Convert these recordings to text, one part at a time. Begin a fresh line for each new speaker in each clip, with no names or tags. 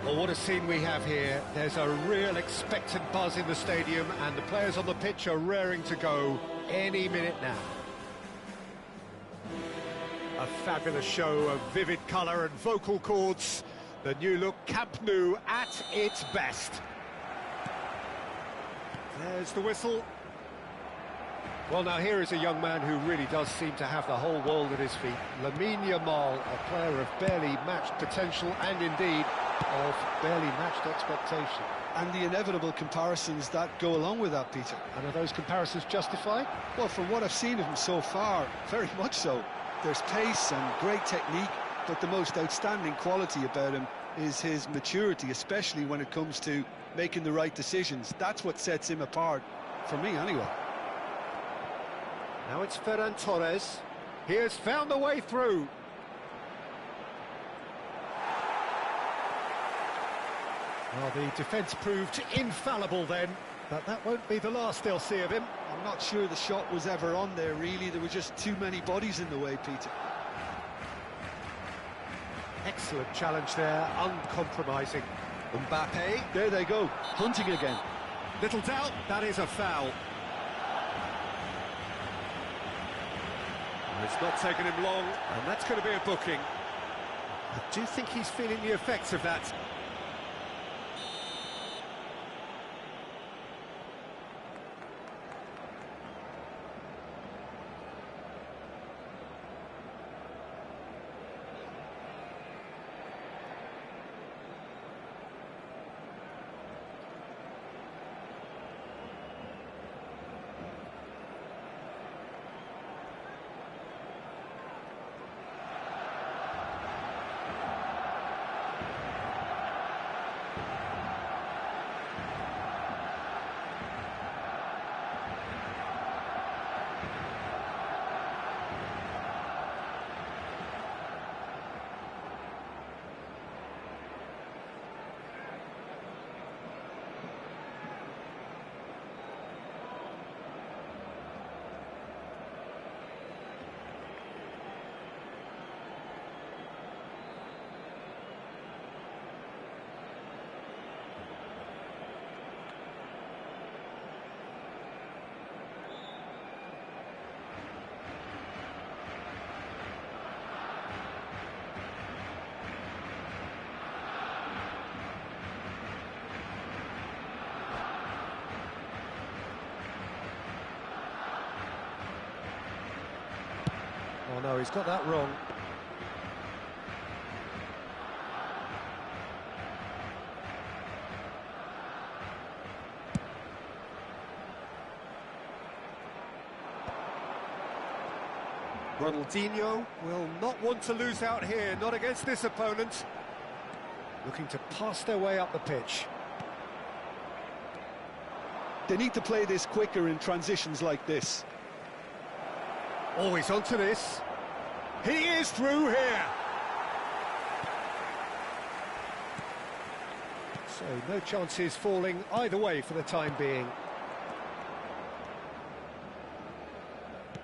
Well, what a scene we have here. There's a real expectant buzz in the stadium, and the players on the pitch are raring to go any minute now. A fabulous show of vivid colour and vocal cords. The new look Camp Nou at its best. There's the whistle. Well, now here is a young man who really does seem to have the whole world at his feet. Lamine Yamal, a player of barely matched potential and indeed of barely matched expectation.
And the inevitable comparisons that go along with that, Peter.
And are those comparisons justified?
Well, from what I've seen of him so far, very much so. There's pace and great technique, but the most outstanding quality about him is his maturity, especially when it comes to making the right decisions. That's what sets him apart, for me anyway.
Now it's Ferran Torres. He has found the way through. Well, the defence proved infallible then, but that won't be the last they'll see of him.
I'm not sure the shot was ever on there, really. There were just too many bodies in the way, Peter.
Excellent challenge there, uncompromising. Mbappe.
There they go, hunting again.
Little doubt, that is a foul. It's not taken him long, and that's going to be a booking. I do think he's feeling the effects of that. Oh no, he's got that wrong. Ronaldinho will not want to lose out here, not against this opponent. Looking to pass their way up the pitch.
They need to play this quicker in transitions like this.
Oh, he's onto this. He is through here. So no chances falling either way for the time being.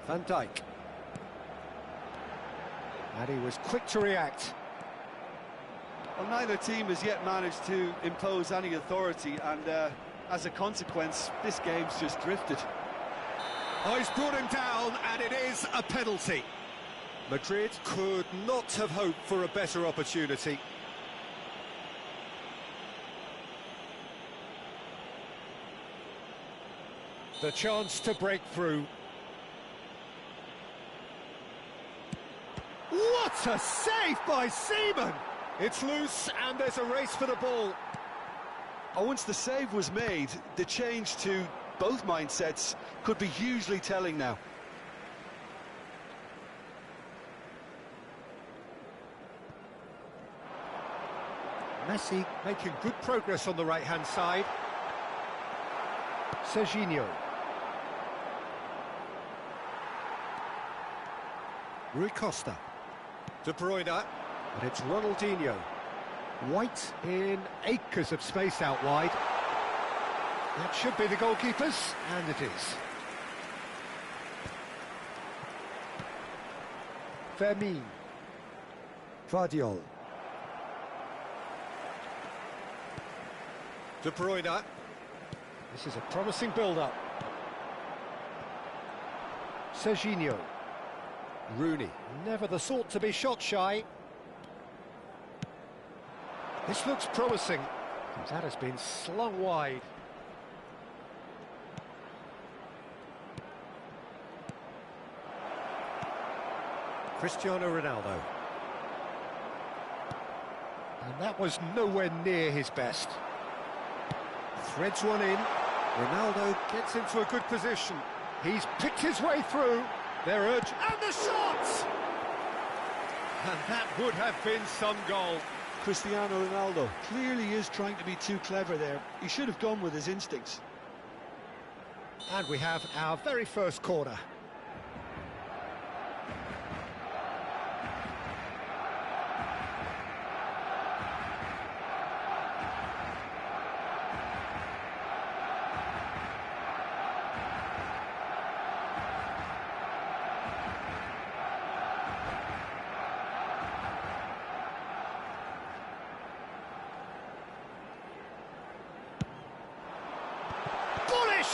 Van Dijk. And he was quick to react.
Well, neither team has yet managed to impose any authority, and as a consequence, this game's just drifted.
Oh, he's brought him down, and it is a penalty. Madrid could not have hoped for a better opportunity. The chance to break through. What a save by Seaman! It's loose, and there's a race for the ball.
Oh, once the save was made, the change to both mindsets could be hugely telling now.
Messi making good progress on the right-hand side. Serginho. Rui Costa. De Bruyne. And it's Ronaldinho. White in acres of space out wide. That should be the goalkeepers, and it is. Fermin. Vardiol. De Bruyne. This is a promising build-up. Serginho. Rooney, never the sort to be shot shy. This looks promising. That has been slung wide. Cristiano Ronaldo. And that was nowhere near his best. Threads one in. Ronaldo gets into a good position. He's picked his way through. They're urged. And the shot! And that would have been some goal.
Cristiano Ronaldo clearly is trying to be too clever there. He should have gone with his instincts.
And we have our very first corner.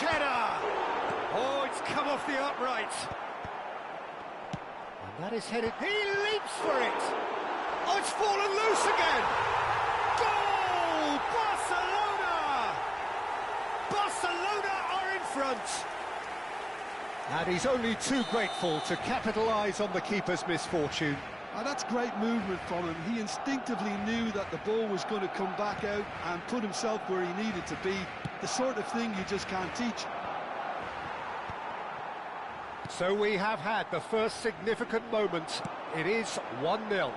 Header! Oh, it's come off the upright. And that is headed. He leaps for it. Oh, it's fallen loose again. Goal! Barcelona! Barcelona are in front. And he's only too grateful to capitalise on the keeper's misfortune.
And that's great movement from him. He instinctively knew that the ball was going to come back out and put himself where he needed to be. The sort of thing you just can't teach.
So we have had the first significant moment. It is 1-0.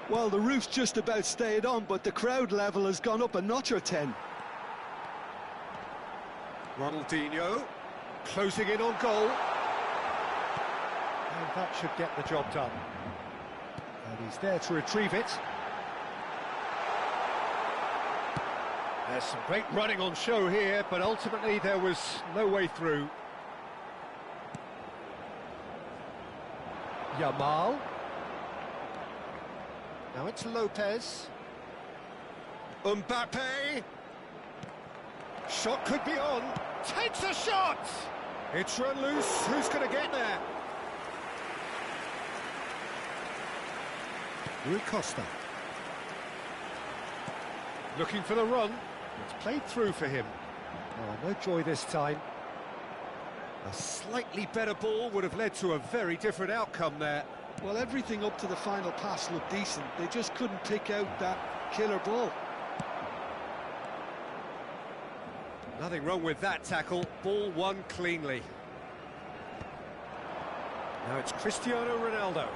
Well, the roof's just about stayed on, but the crowd level has gone up a notch or 10.
Ronaldinho closing in on goal. And that should get the job done. And he's there to retrieve it. There's some great running on show here, but ultimately there was no way through. Yamal. Now it's Lopez. Mbappe. Shot could be on. Takes a shot! It's run loose. Who's going to get there? Rui Costa. Looking for the run. It's played through for him. Oh, no joy this time. A slightly better ball would have led to a very different outcome there.
Well, everything up to the final pass looked decent. They just couldn't pick out that killer ball.
Nothing wrong with that tackle. Ball won cleanly. Now it's Cristiano Ronaldo.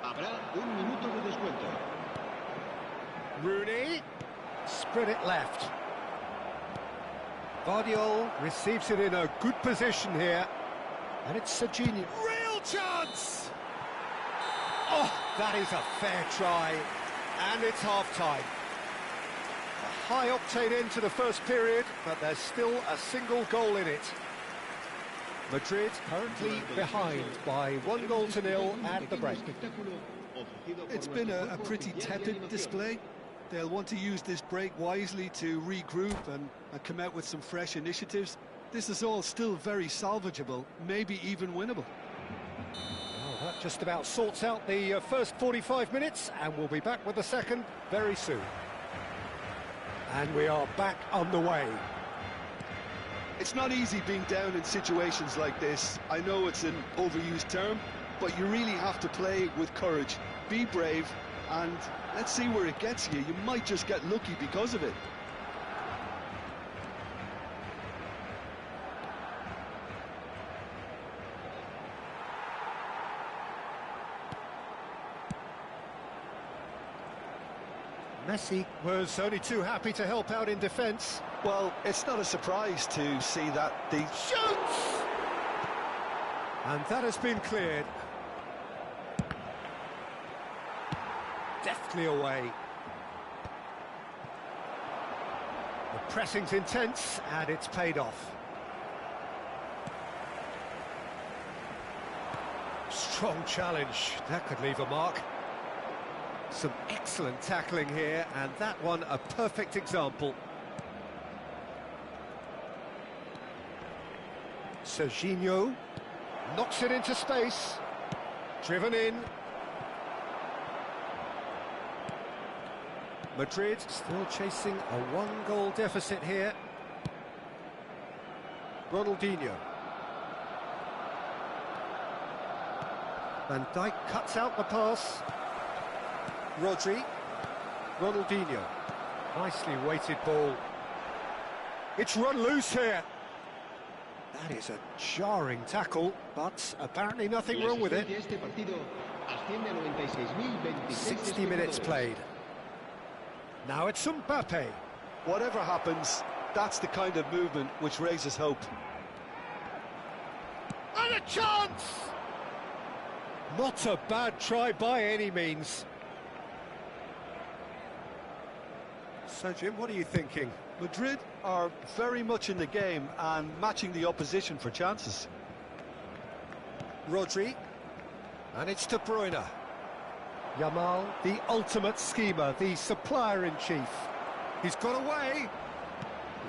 Habrá un minuto de descuento.
Rooney. Spread it left. Guardiola receives it in a good position here. And it's Serginho. Real chance! Oh, that is a fair try. And it's half-time. A high-octane end to the first period, but there's still a single goal in it. Madrid currently behind by 1-0 at the break.
It's been a pretty tepid display. They'll want to use this break wisely to regroup and come out with some fresh initiatives. This is all still very salvageable, maybe even winnable.
Well, that just about sorts out the first 45 minutes, and we'll be back with the second very soon. And we are back underway.
It's not easy being down in situations like this. I know it's an overused term, but you really have to play with courage. Be brave, and let's see where it gets you. You might just get lucky because of it.
Messi was only too happy to help out in defence.
Well, it's not a surprise to see that the...
Shoots! And that has been cleared. Deftly away. The pressing's intense, and it's paid off. Strong challenge. That could leave a mark. Some excellent tackling here, and that one a perfect example. Serginho knocks it into space. Driven in. Madrid still chasing a one-goal deficit here. Ronaldinho. Van Dijk cuts out the pass. Rodri. Ronaldinho. Nicely weighted ball. It's run loose here. That is a jarring tackle, but apparently nothing wrong with it. 60 minutes played. Now it's Mbappe.
Whatever happens, that's the kind of movement which raises hope.
And a chance! Not a bad try by any means. So, Jim, what are you thinking?
Madrid are very much in the game and matching the opposition for chances.
Rodri. And it's De Bruyne. Yamal, the ultimate schemer, the supplier-in-chief. He's got away.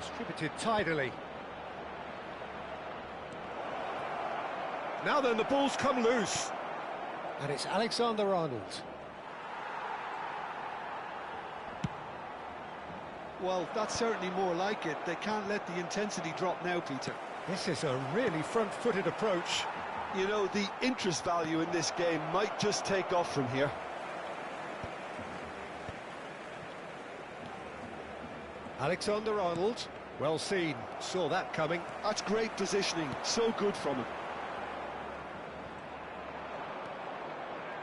Distributed tidily. Now then, the ball's come loose. And it's Alexander-Arnold.
Well, that's certainly more like it. They can't let the intensity drop now, Peter.
This is a really front-footed approach.
You know, the interest value in this game might just take off from here.
Alexander-Arnold, well seen, saw that coming.
That's great positioning, so good from him.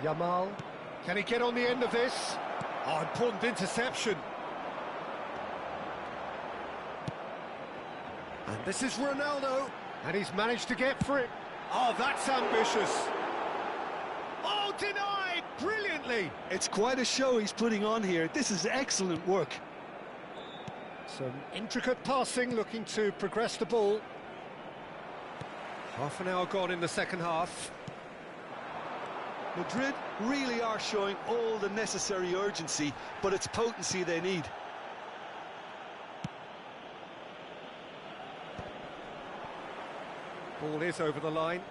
Yamal, can he get on the end of this? Oh, important interception. And this is Ronaldo, and he's managed to get free. Oh, that's ambitious. Oh, denied, brilliantly.
It's quite a show he's putting on here. This is excellent work.
Some intricate passing, looking to progress the ball. Half an hour gone in the second half.
Madrid really are showing all the necessary urgency, but it's potency they need.
Ball is over the line.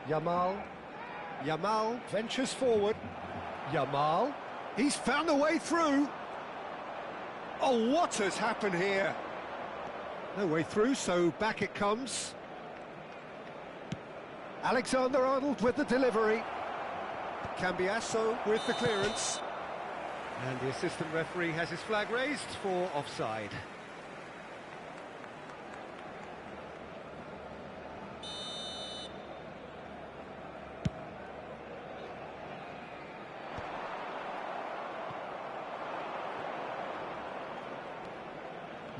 Yamal ventures forward. Yamal, he's found a way through. Oh, what has happened here? No way through, so back it comes. Alexander-Arnold with the delivery. Cambiasso with the clearance. And the assistant referee has his flag raised for offside.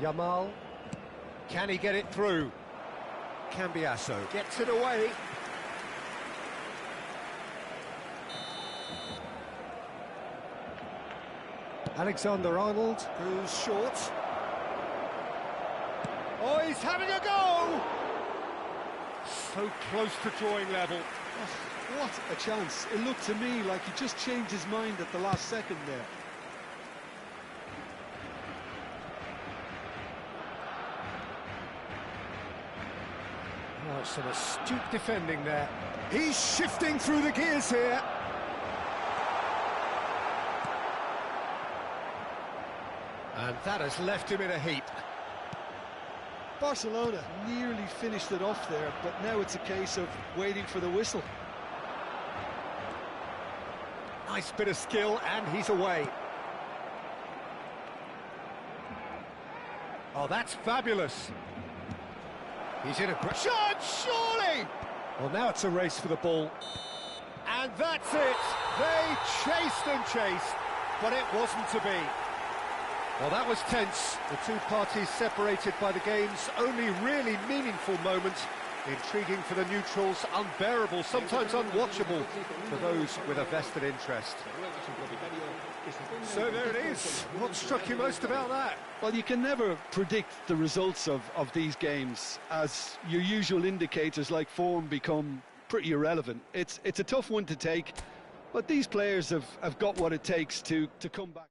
Yamal, can he get it through? Cambiasso gets it away. Alexander-Arnold goes short. Oh, he's having a go! So close to drawing level.
Oh, what a chance. It looked to me like he just changed his mind at the last second there.
Oh, some astute defending there. He's shifting through the gears here. And that has left him in a heap.
Barcelona nearly finished it off there, but now it's a case of waiting for the whistle.
Nice bit of skill, and he's away. Oh, that's fabulous. He's in a great shot, surely! Well, now it's a race for the ball. And that's it! They chased and chased, but it wasn't to be. Well, that was tense. The two parties separated by the game's only really meaningful moment. Intriguing for the neutrals, unbearable, sometimes unwatchable for those with a vested interest. So there it is. What struck you most about that?
Well, you can never predict the results of these games, as your usual indicators like form become pretty irrelevant. It's a tough one to take, but these players have got what it takes to come back.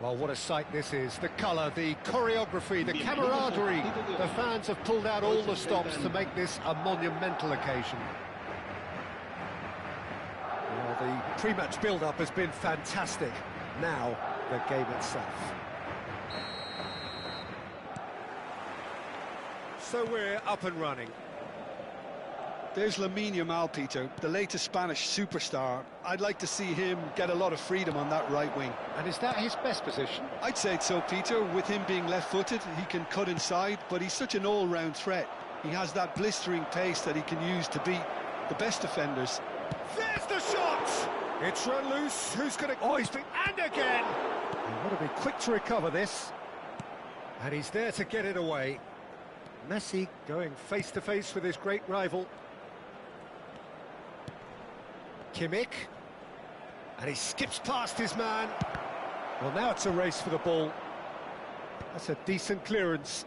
Well, what a sight this is. The colour, the choreography, the camaraderie. The fans have pulled out all the stops to make this a monumental occasion. Well, the pre-match build-up has been fantastic. Now, the game itself. So we're up and running.
There's Lamine Yamal, Peter, the latest Spanish superstar. I'd like to see him get a lot of freedom on that right wing.
And is that his best position?
I'd say so, Peter. With him being left-footed, he can cut inside, but he's such an all-round threat. He has that blistering pace that he can use to beat the best defenders.
There's the shot! It's run loose. Who's going to... Oh, he's been... And again! He would have been quick to recover this. And he's there to get it away. Messi going face-to-face with his great rival. Kimmich. And he skips past his man. Well, now it's a race for the ball. That's a decent clearance.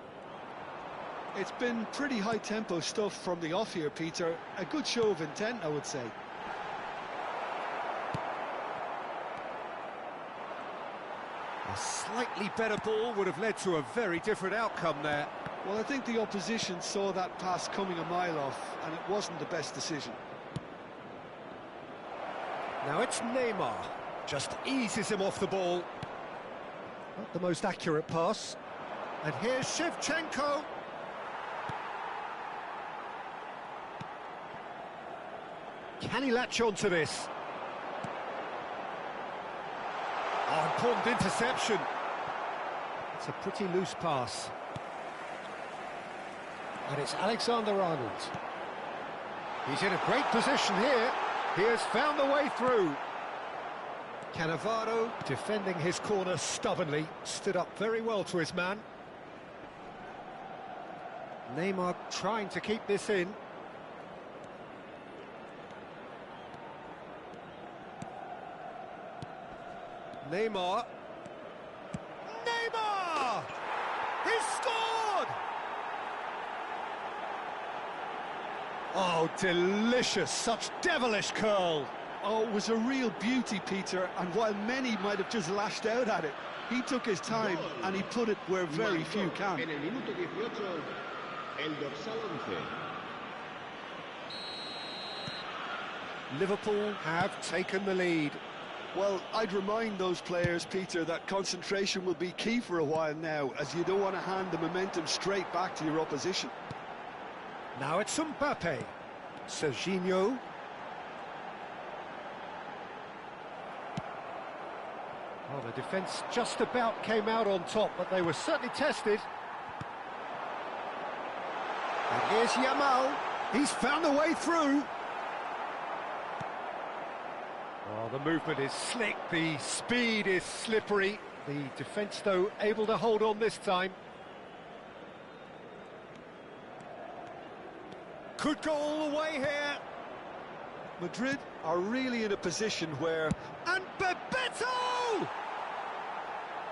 It's been pretty high-tempo stuff from the off here, Peter. A good show of intent, I would say.
A slightly better ball would have led to a very different outcome there.
Well, I think the opposition saw that pass coming a mile off, and it wasn't the best decision.
Now it's Neymar. Just eases him off the ball. Not the most accurate pass. And here's Shevchenko. Can he latch on to this? Oh, important interception. It's a pretty loose pass. And it's Alexander-Arnold. He's in a great position here. He has found the way through. Cannavaro defending his corner stubbornly. Stood up very well to his man. Neymar trying to keep this in. Neymar. Neymar! He scored! Oh, delicious, such devilish curl.
Oh, it was a real beauty, Peter, and while many might have just lashed out at it, he took his time and he put it where very few can.
En el minuto 18, el dorsal 11.
Liverpool have taken the lead.
Well, I'd remind those players, Peter, that concentration will be key for a while now, as you don't want to hand the momentum straight back to your opposition.
Now it's Mbappe. Serginho. Well, the defence just about came out on top, but they were certainly tested. And here's Yamal. He's found a way through. Oh, the movement is slick, the speed is slippery. The defence, though, able to hold on this time. Could go all the way here.
Madrid are really in a position where...
And Bebeto!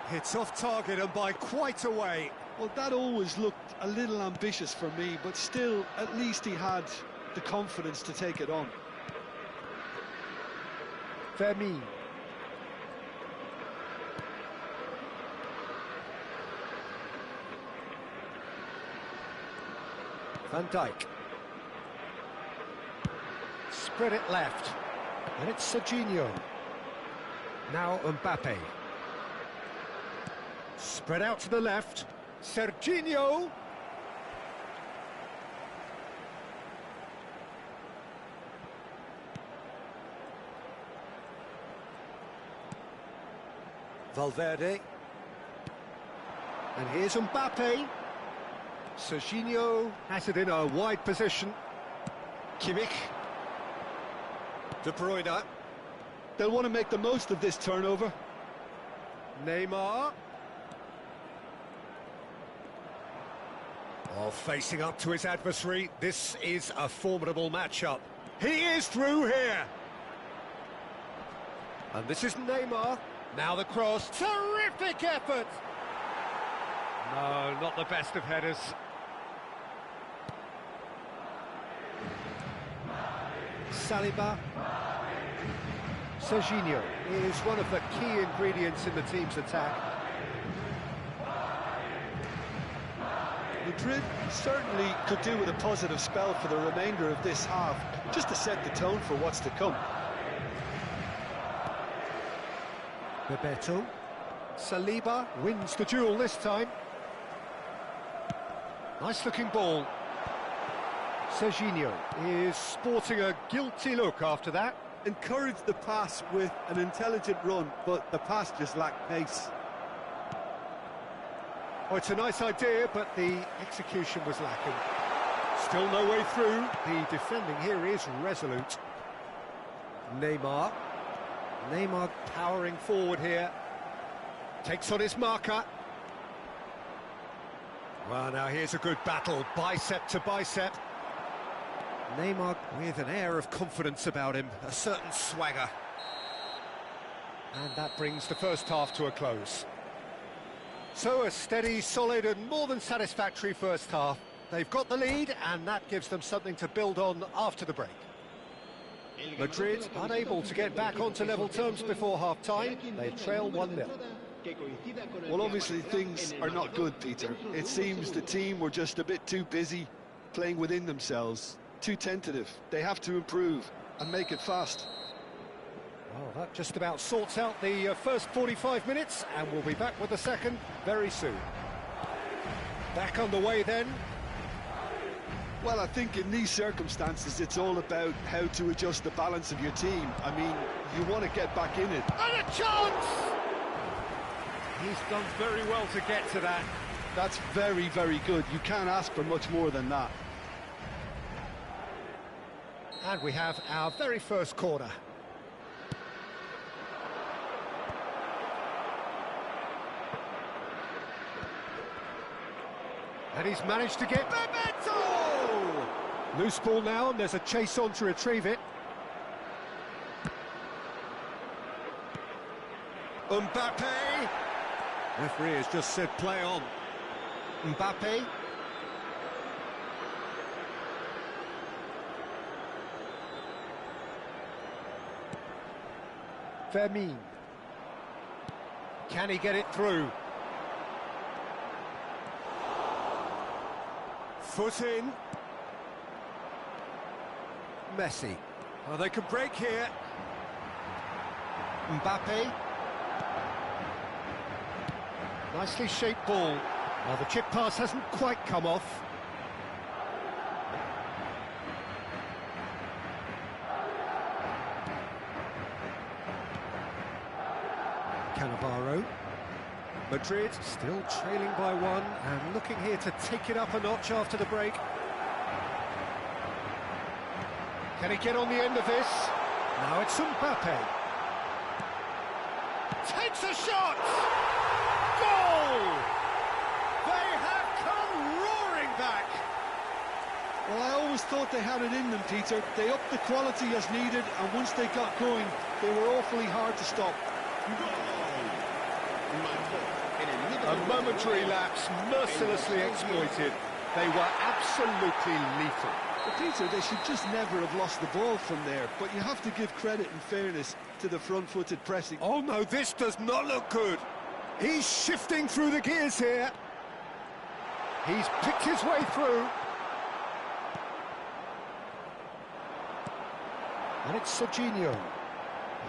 Hits off target and by quite a way.
Well, that always looked a little ambitious for me, but still, at least he had the confidence to take it on.
Fermin. Van Dijk. Spread it left. And it's Serginho. Now Mbappe. Spread out to the left. Serginho. Valverde. And here's Mbappe. Serginho has it in a wide position. Kimmich. De Bruyne.
They'll want to make the most of this turnover.
Neymar. Oh, facing up to his adversary. This is a formidable matchup. He is through here. And this is Neymar. Now the cross. Terrific effort. No, not the best of headers. Saliba. Serginho is one of the key ingredients in the team's attack.
Madrid certainly could do with a positive spell for the remainder of this half, just to set the tone for what's to come.
Bebeto. Saliba wins the duel this time. Nice looking ball. Serginho is sporting a guilty look after that.
Encouraged the pass with an intelligent run, but the pass just lacked pace.
Oh, it's a nice idea, but the execution was lacking. Still no way through. The defending here is resolute. Neymar. Neymar powering forward here. Takes on his marker. Well, now here's a good battle, bicep to bicep. Neymar with an air of confidence about him, a certain swagger. And that brings the first half to a close. So a steady, solid and more than satisfactory first half. They've got the lead and that gives them something to build on after the break. Madrid unable to get back onto level terms before half-time. They trail 1-0.
Well, obviously things are not good, Peter. It seems the team were just a bit too busy playing within themselves, too tentative. They have to improve and make it fast.
Well, that just about sorts out the first 45 minutes, and we'll be back with the second very soon. Back underway then.
Well, I think in these circumstances it's all about how to adjust the balance of your team. I mean, you want to get back in it.
And a chance! He's done very well to get to that.
That's very, very good. You can't ask for much more than that.
And we have our very first corner. And he's managed to get Bebeto! Loose ball now, and there's a chase on to retrieve it. Mbappe! Referee has just said play on. Mbappe. Fermin. Can he get it through? Foot in. Messi. Oh, they could break here. Mbappe. Nicely shaped ball. Well, the chip pass hasn't quite come off. Cannavaro. Madrid still trailing by one and looking here to take it up a notch after the break. Can he get on the end of this? Now it's Mbappe. Takes a shot! Goal! They have come roaring back!
Well, I always thought they had it in them, Peter. They upped the quality as needed, and once they got going, they were awfully hard to stop.
A momentary lapse, mercilessly exploited. They were absolutely lethal.
But Peter, they should just never have lost the ball from there, but you have to give credit and fairness to the front-footed pressing.
Oh no, this does not look good. He's shifting through the gears here. He's picked his way through. And it's Serginho.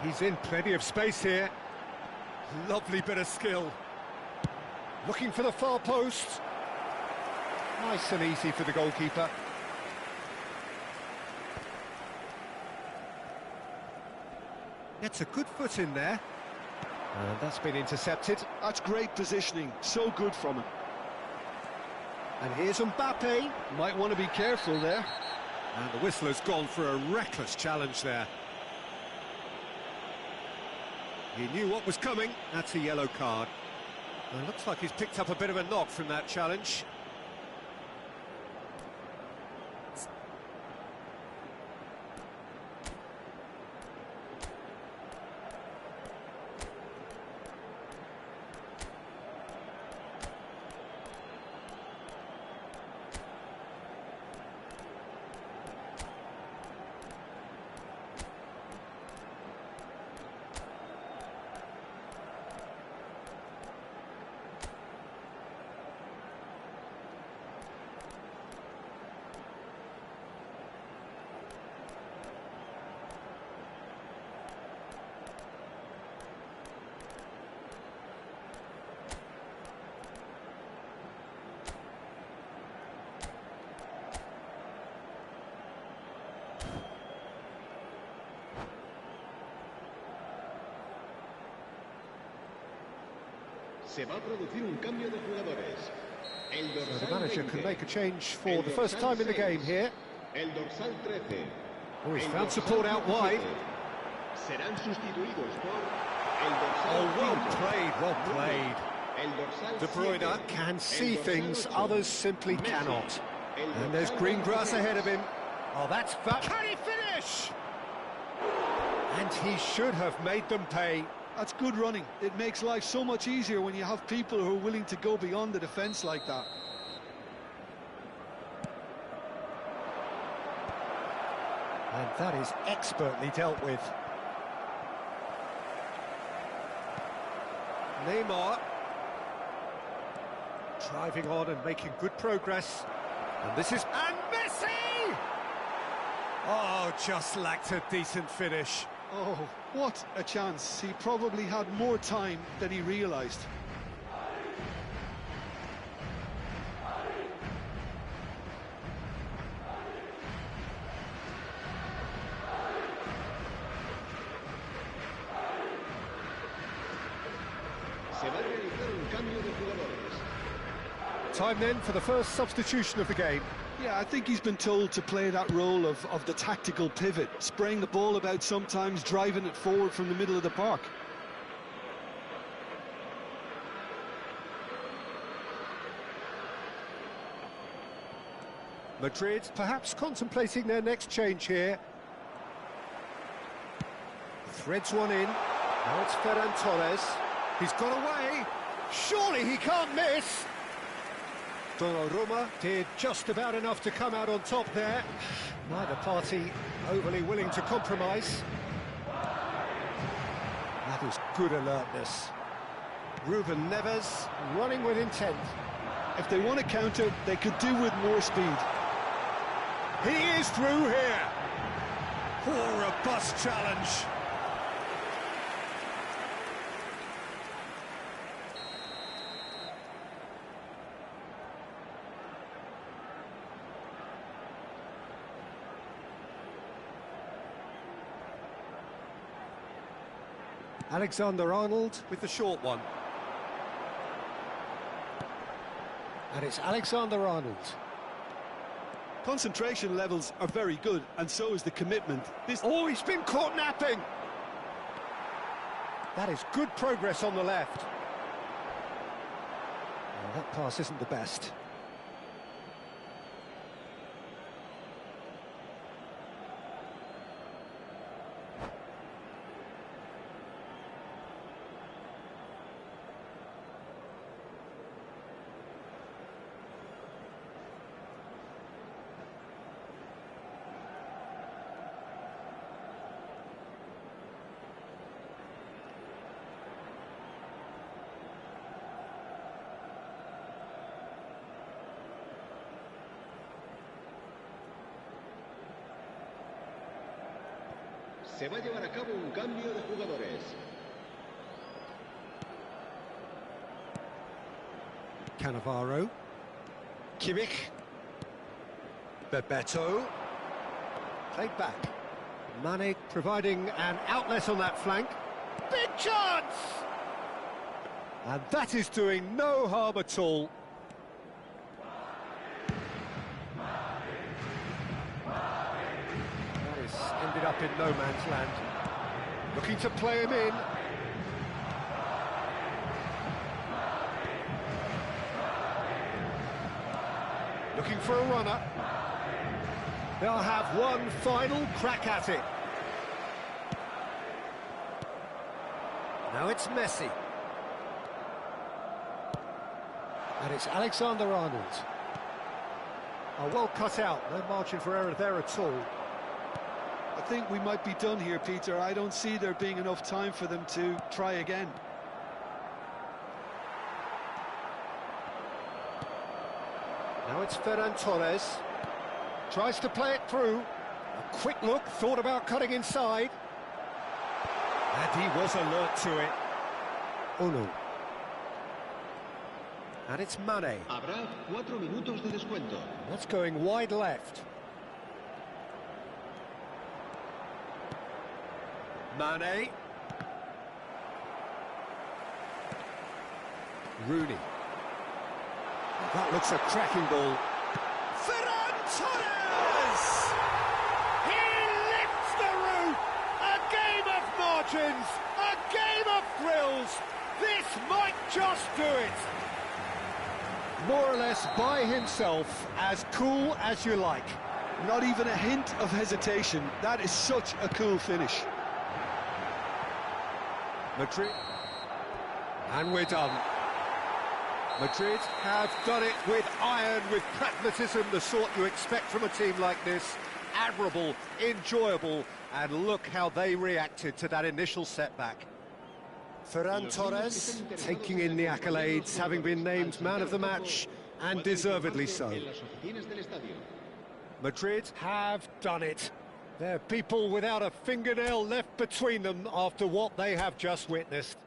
He's in plenty of space here. Lovely bit of skill. Looking for the far post. Nice and easy for the goalkeeper. Gets a good foot in there. And that's been intercepted.
That's great positioning, so good from him.
And here's Mbappe.
Might want to be careful there.
And the whistler's gone for a reckless challenge there. He knew what was coming. That's a yellow card. And it looks like he's picked up a bit of a knock from that challenge.
Se va a producir un cambio de jugadores. El
So
dorsal
the manager
20.
can make a change for
El
the first
dorsal
time in the
6.
game here.
El dorsal 13.
Oh, he's
El
found
dorsal
support out wide.
17. Serán sustituidos por el dorsal
Oh, well
5.
played, well played.
El dorsal
De
7.
Bruyne can see
El dorsal
things
8.
others simply
Messi.
cannot.
El
And there's
dorsal
green grass
26.
ahead of him. Oh, that's can he finish? And he should have made them pay.
That's good running. It makes life so much easier when you have people who are willing to go beyond the defence like that.
And that is expertly dealt with. Neymar driving on and making good progress. And this is... And Messi! Oh, just lacked a decent finish.
Oh, what a chance. He probably had more time than he realised.
Se va a realizar un cambio de jugadores.
Time then for the first substitution of the game.
Yeah, I think he's been told to play that role of the tactical pivot, spraying the ball about sometimes, driving it forward from the middle of the park.
Madrid perhaps contemplating their next change here. Threads one in. Now it's Ferran Torres. He's got away. Surely he can't miss. Donnarumma did just about enough to come out on top there. Neither party overly willing to compromise. That is good alertness. Ruben Neves running with intent.
If they want to counter, they could do with more speed.
He is through here. Oh, robust challenge. Alexander-Arnold with the short one. And it's Alexander-Arnold.
Concentration levels are very good, and so is the commitment.
Oh, he's been caught napping! That is good progress on the left. Well, that pass isn't the best.
Se va a llevar a cabo un cambio de jugadores.
Cannavaro. Kimmich. Bebeto. Played back. Mane providing an outlet on that flank. Big chance! And that is doing no harm at all. That is ended up in no man's land. Looking to play him in. Looking for a runner. They'll have one final crack at it. Now it's Messi. And it's Alexander-Arnold. Oh, well cut out, no margin for error there at all.
I think we might be done here, Peter. I don't see there being enough time for them to try again.
Now it's Ferran Torres. Tries to play it through. A quick look, thought about cutting inside. And he was alert to it. Oh no. And it's Mane.
Habrá 4 minutos de descuento.
That's going wide left. Mane. Rooney. That looks a cracking ball.
Ferran Torres! He lifts the roof! A game of margins! A game of thrills! This might just do it!
More or less by himself, as cool as you like.
Not even a hint of hesitation. That is such a cool finish.
Madrid. And we're done. Madrid have done it with iron, with pragmatism, the sort you expect from a team like this. Admirable, enjoyable, and look how they reacted to that initial setback. Ferran Torres taking in the accolades, having been named man of the match, and deservedly so. Madrid have done it. They're people without a fingernail left between them after what they have just witnessed.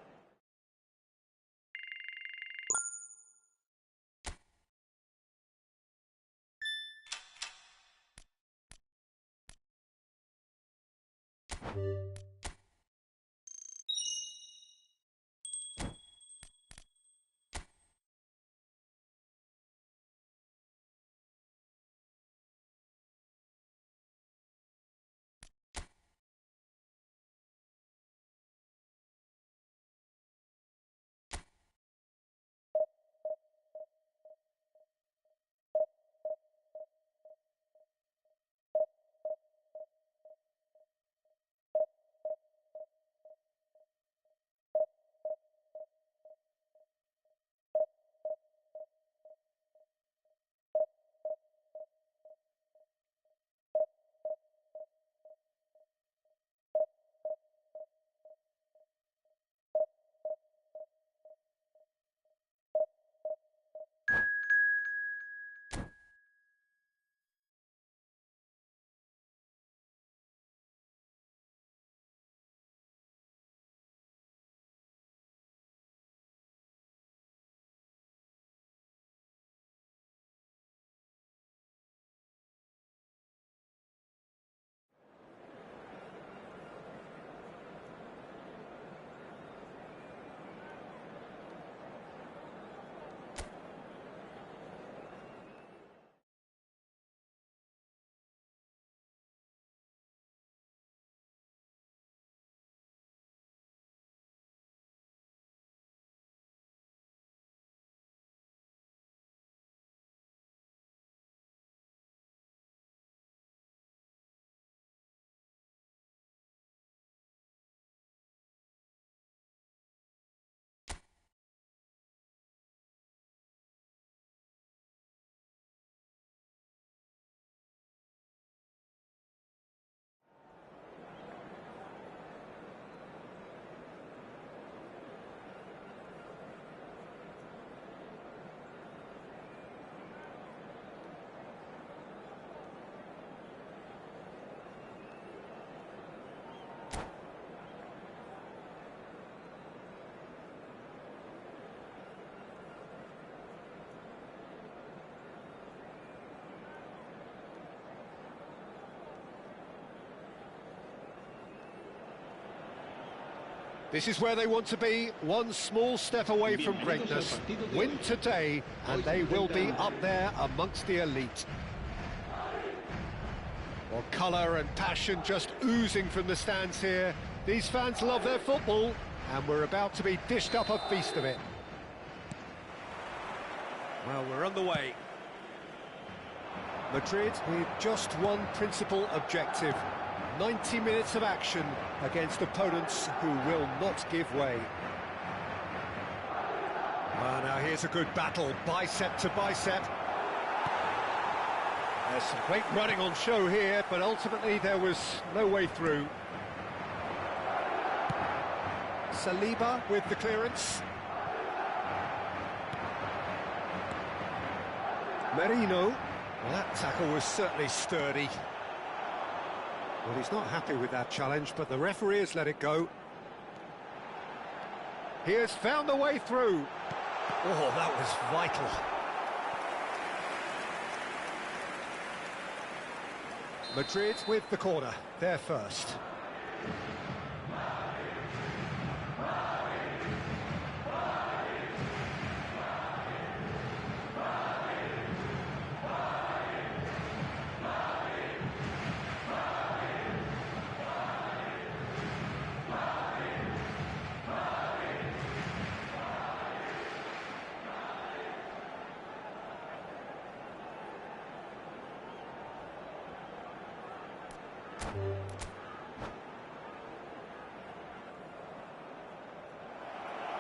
This is where they want to be, one small step away from greatness. Win today, and they will be up there amongst the elite. Well, colour and passion just oozing from the stands here. These fans love their football, and we're about to be dished up a feast of it. Well, we're on the way. Madrid with just one principal objective. 90 minutes of action against opponents who will not give way. Well, now here's a good battle, bicep to bicep. There's some great running on show here, but ultimately there was no way through. Saliba with the clearance. Merino. Well, that tackle was certainly sturdy. Well, he's not happy with that challenge, but the referee has let it go. He has found the way through. Oh, that was vital. Madrid with the corner, they're first.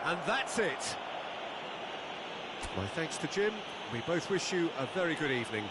And that's it. My thanks to Jim. We both wish you a very good evening.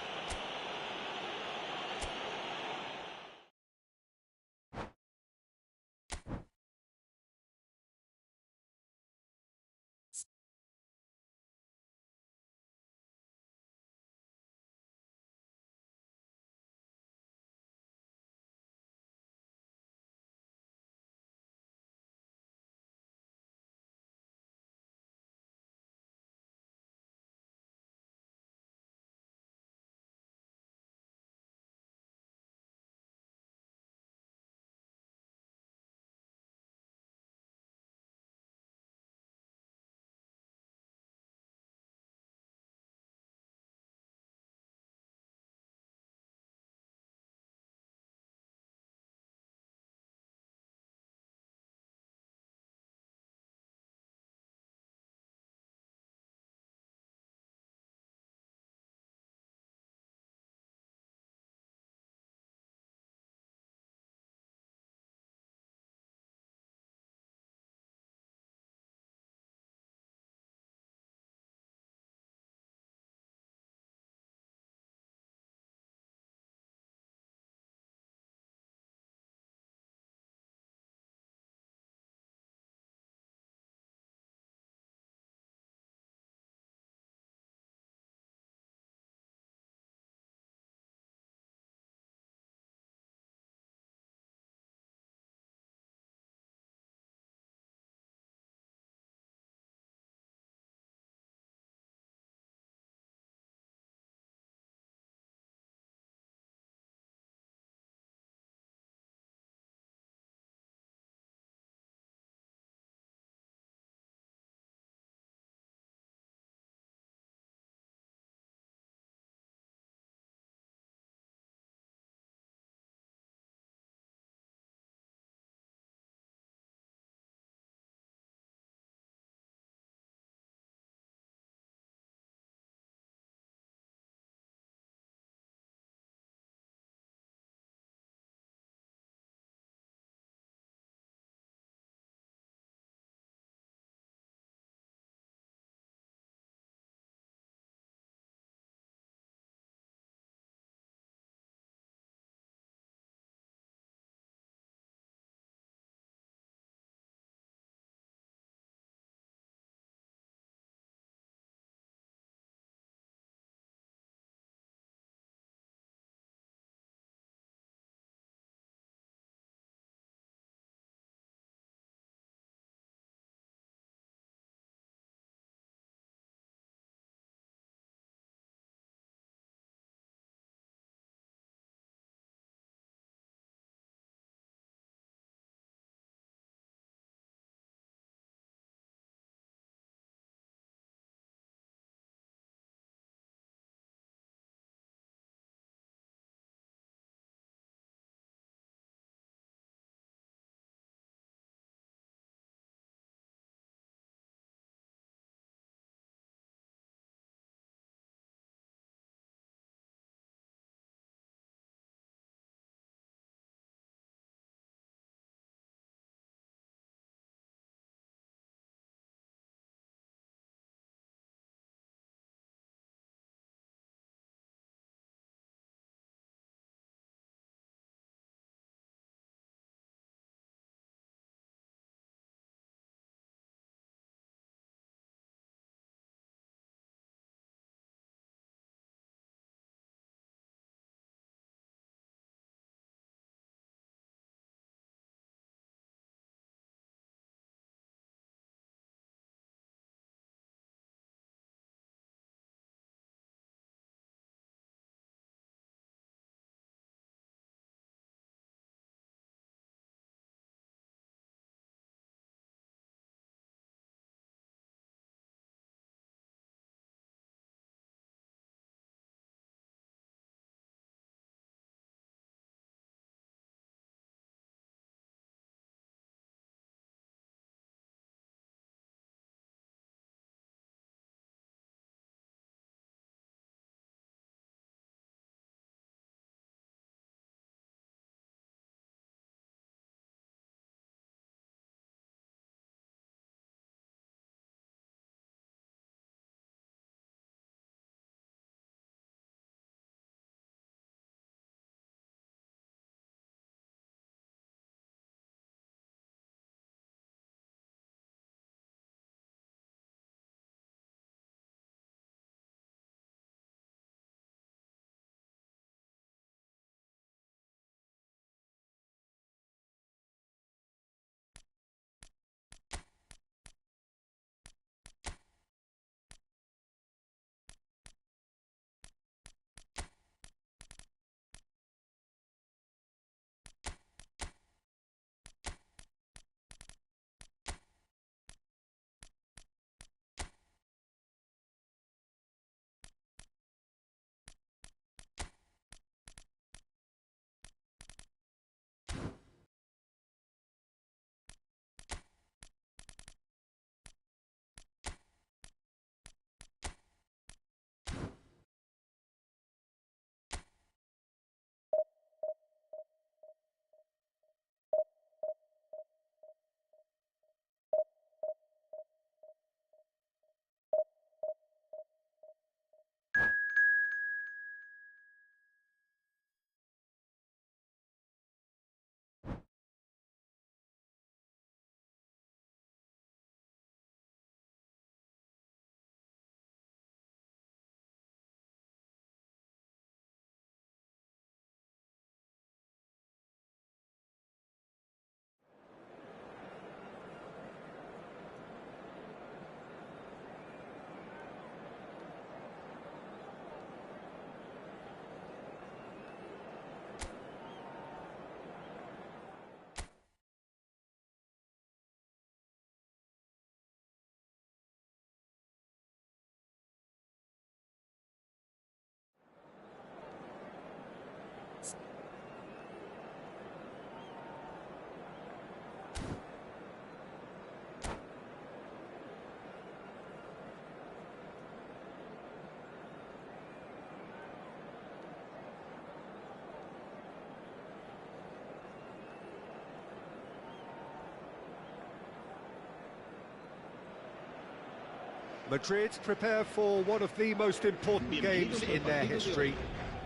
Madrid prepare for one of the most important games in their history.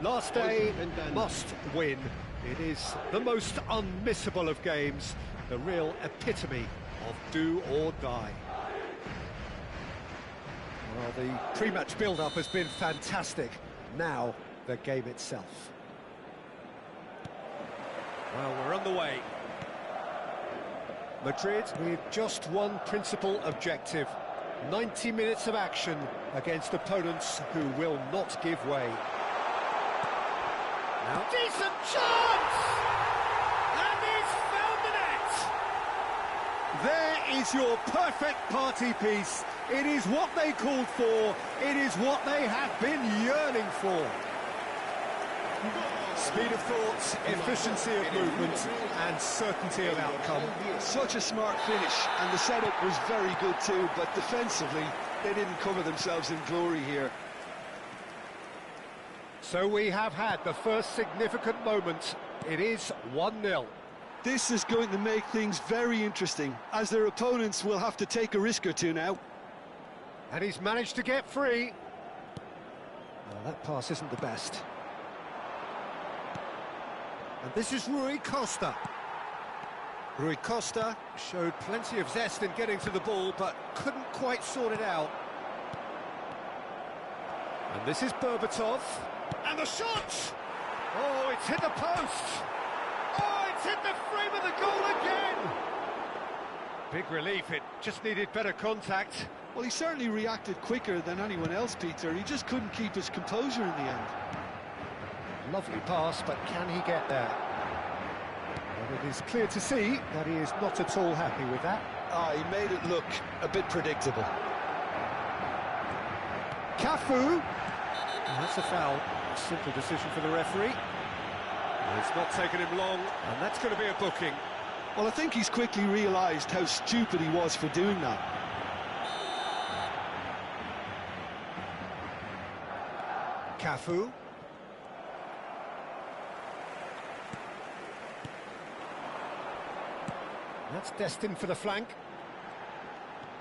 Last day, must win. It is the most unmissable of games, the real epitome of do or die. Well, the pre-match build-up has been fantastic. Now, the game itself. Well, we're on the way. Madrid with just one principal objective. 90 minutes of action against opponents who will not give way. Now,
Decent chance! And he's found the net!
there is your perfect party piece. It is what they called for. It is what they have been yearning for. Speed of thought, efficiency of movement, and certainty of outcome.
Such a smart finish, and the setup was very good too, but defensively, they didn't cover themselves in glory here.
So we have had the first significant moment. It is 1-0.
This is going to make things very interesting, as their opponents will have to take a risk or two now.
And he's managed to get free. Well, that pass isn't the best. And this is Rui Costa. Rui Costa showed plenty of zest in getting to the ball, but couldn't quite sort it out. And this is Berbatov.
And the shot!
Oh, it's hit the post!
Oh, it's hit the frame of the goal again!
Big relief, it just needed better contact.
Well, he certainly reacted quicker than anyone else, Peter. He just couldn't keep his composure in the end.
Lovely pass, but can he get there? Well, it is clear to see that he is not at all happy with that.
He made it look a bit predictable.
Cafu! And that's a foul. A simple decision for the referee. It's not taken him long, and that's going to be a booking.
Well, I think he's quickly realised how stupid he was for doing that.
Cafu. That's destined for the flank.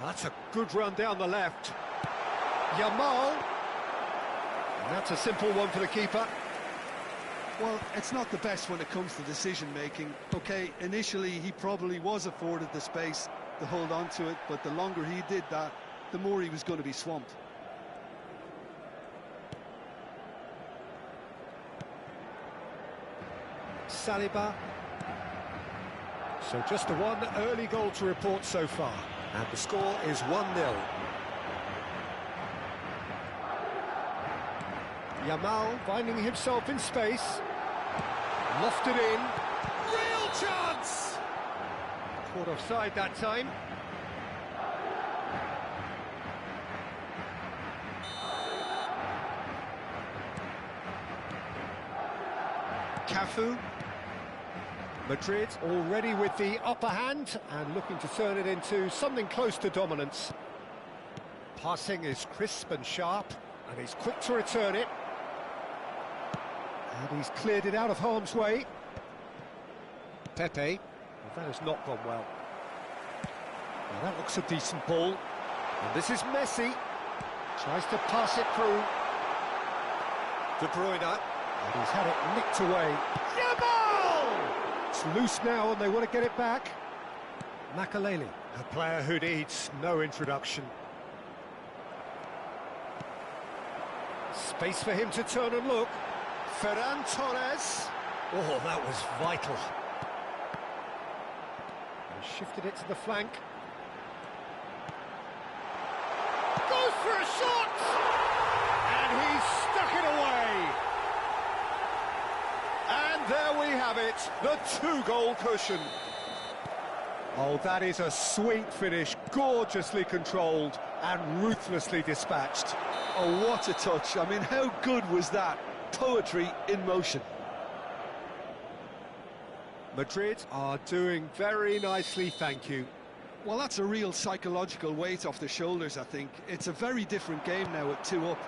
That's a good run down the left. Yamal. And that's a simple one for the keeper.
Well, it's not the best when it comes to decision-making. OK, initially he probably was afforded the space to hold on to it, but the longer he did that, the more he was going to be swamped.
Saliba. So just the one early goal to report so far. And the score is 1-0. Yamal finding himself in space. Lofted in.
Real chance!
Caught offside that time. Cafu. Madrid already with the upper hand and looking to turn it into something close to dominance. Passing is crisp and sharp, and he's quick to return it. And he's cleared it out of harm's way. Pepe, well, that has not gone well. Well, that looks a decent ball. And this is Messi. Tries to pass it through. De Bruyne. And he's had it nicked away.
Yamal!
It's loose now and they want to get it back. Makaleli, a player who needs no introduction. Space for him to turn and look. Ferran Torres. Oh, that was vital. He shifted it to the flank.
Goes for a shot! And he's stuck it away!
And there we have it, the two-goal cushion. Oh, that is a sweet finish, gorgeously controlled and ruthlessly dispatched.
Oh, what a touch. I mean, how good was that? Poetry in motion.
Madrid are doing very nicely, thank you.
Well, that's a real psychological weight off the shoulders, I think. It's a very different game now at 2 up.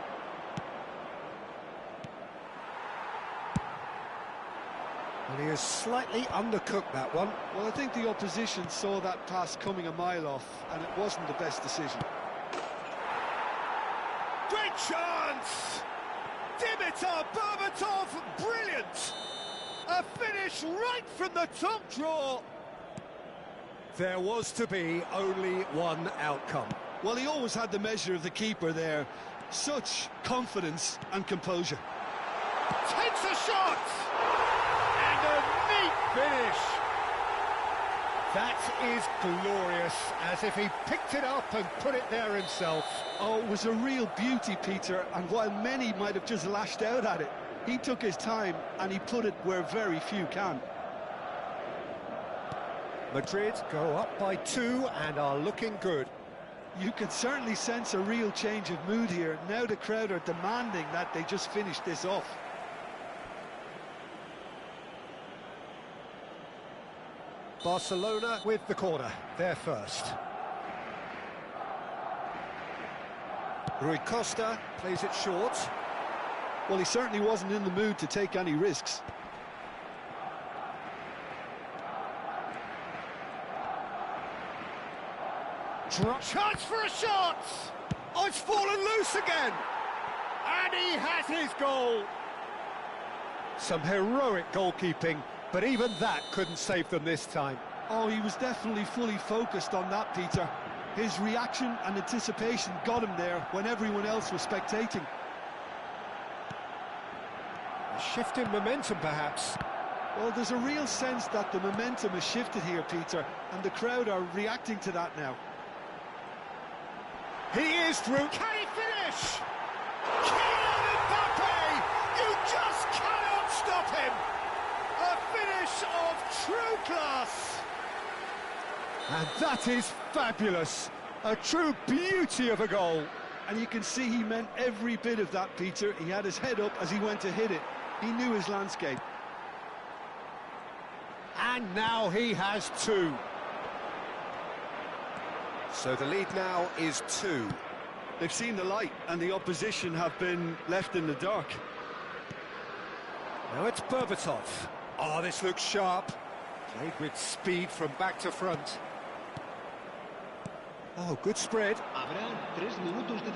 And he has slightly undercooked that one.
Well, I think the opposition saw that pass coming a mile off, and it wasn't the best decision.
chance! Dimitar Berbatov, brilliant! A finish right from the top draw.
There was to be only one outcome.
Well, he always had the measure of the keeper there. Such confidence and composure.
Takes a shot! And a neat finish.
That is glorious, as if he picked it up and put it there himself.
Oh, it was a real beauty, Peter, and while many might have just lashed out at it, he took his time and he put it where very few can.
Madrid go up by 2 and are looking good.
You can certainly sense a real change of mood here. Now the crowd are demanding that they just finish this off.
Barcelona with the corner, they're first. Rui Costa plays it short.
Well, he certainly wasn't in the mood to take any risks.
Chance for a shot! Oh, it's fallen loose again! And he has his goal!
Some heroic goalkeeping, but even that couldn't save them this time.
Oh, he was definitely fully focused on that, Peter. His reaction and anticipation got him there when everyone else was spectating.
A shift in momentum, perhaps.
Well, there's a real sense that the momentum has shifted here, Peter, and the crowd are reacting to that now.
He is through. Can he finish? Kylian Mbappe! You just cannot stop him! A finish of true class!
And that is fabulous. A true beauty of a goal.
And you can see he meant every bit of that, Peter. He had his head up as he went to hit it. He knew his landscape.
And now he has 2. So the lead now is 2.
They've seen the light and the opposition have been left in the dark.
Now it's Berbatov. Oh, this looks sharp. Played with speed from back to front. Oh, good spread.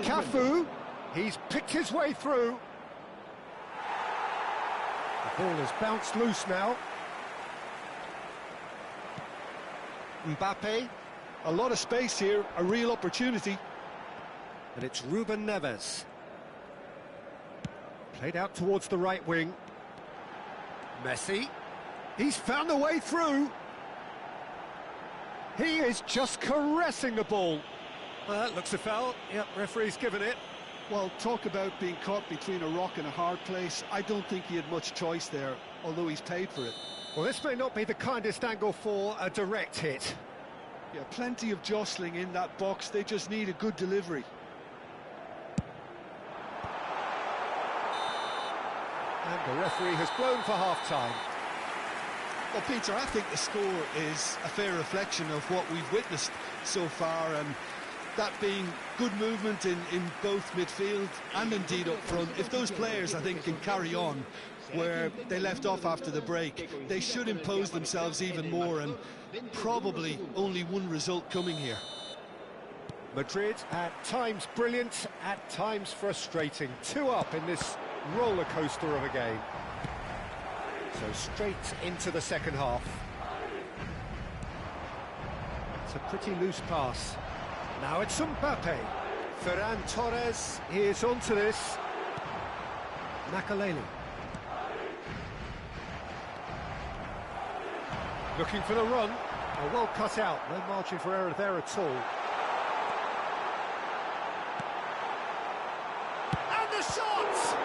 Cafu, he's picked his way through. The ball has bounced loose now. Mbappe.
A lot of space here, a real opportunity.
And it's Ruben Neves. Played out towards the right wing. Messi. He's found a way through. He is just caressing the ball. That looks a foul. Yep, referee's given it.
Well, talk about being caught between a rock and a hard place. I don't think he had much choice there, although he's paid for it.
Well, this may not be the kindest angle for a direct hit.
Yeah, plenty of jostling in that box. They just need a good delivery.
And the referee has blown for half-time.
Well, Peter, I think the score is a fair reflection of what we've witnessed so far, and that being good movement in both midfield and indeed up front. If those players, I think, can carry on where they left off after the break, they should impose themselves even more, and probably only one result coming here.
Madrid, at times brilliant, at times frustrating. 2 up in this roller coaster of a game. So straight into the second half. It's a pretty loose pass. Now it's Mbappe. Ferran Torres is onto this. Makaleli. Looking for the run. Oh, well cut out. No margin for error there at all.
And the shot!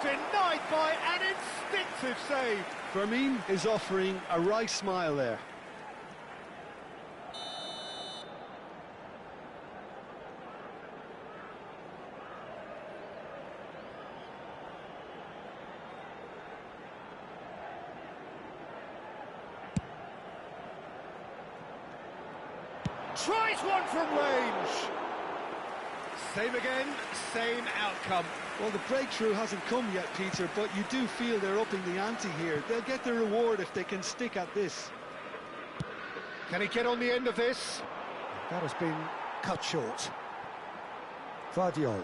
Denied by an instinctive save.
Fermin is offering a wry smile there.
Tries one from range.
Same again, same outcome.
Well, the breakthrough hasn't come yet, Peter, but you do feel they're upping the ante here. They'll get their reward if they can stick at this.
Can he get on the end of this? That has been cut short. Vardiol.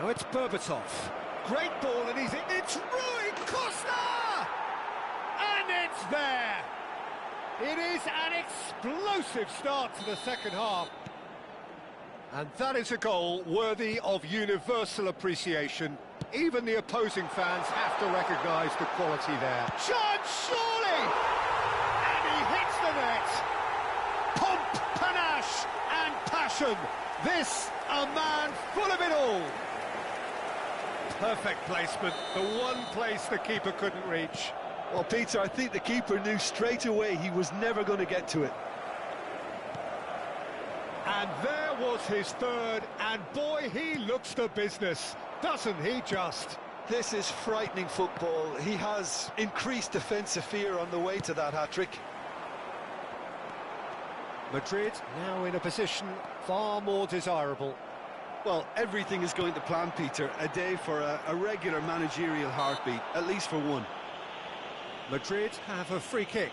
Now it's Berbatov. Great ball, and it's Rui Costa!
And it's there! It is an explosive start to the second half.
And that is a goal worthy of universal appreciation. Even the opposing fans have to recognise the quality there.
Chance, surely! And he hits the net. Pomp, panache and passion. This, a man full of it all.
Perfect placement, the one place the keeper couldn't reach.
Well, Peter, I think the keeper knew straight away he was never going to get to it.
And there was his third, and boy, he looks the business, doesn't he just?
This is frightening football. He has increased defensive fear on the way to that hat-trick.
Madrid now in a position far more desirable.
Well, everything is going to plan, Peter. A day for a regular managerial heartbeat, at least for one.
Madrid have a free kick.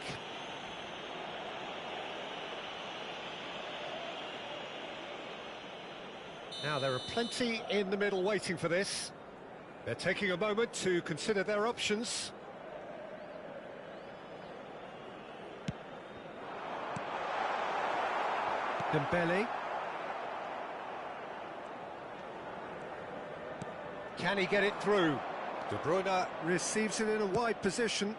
Now there are plenty in the middle waiting for this. They're taking a moment to consider their options. Dembele. Can he get it through? De Bruyne receives it in a wide position.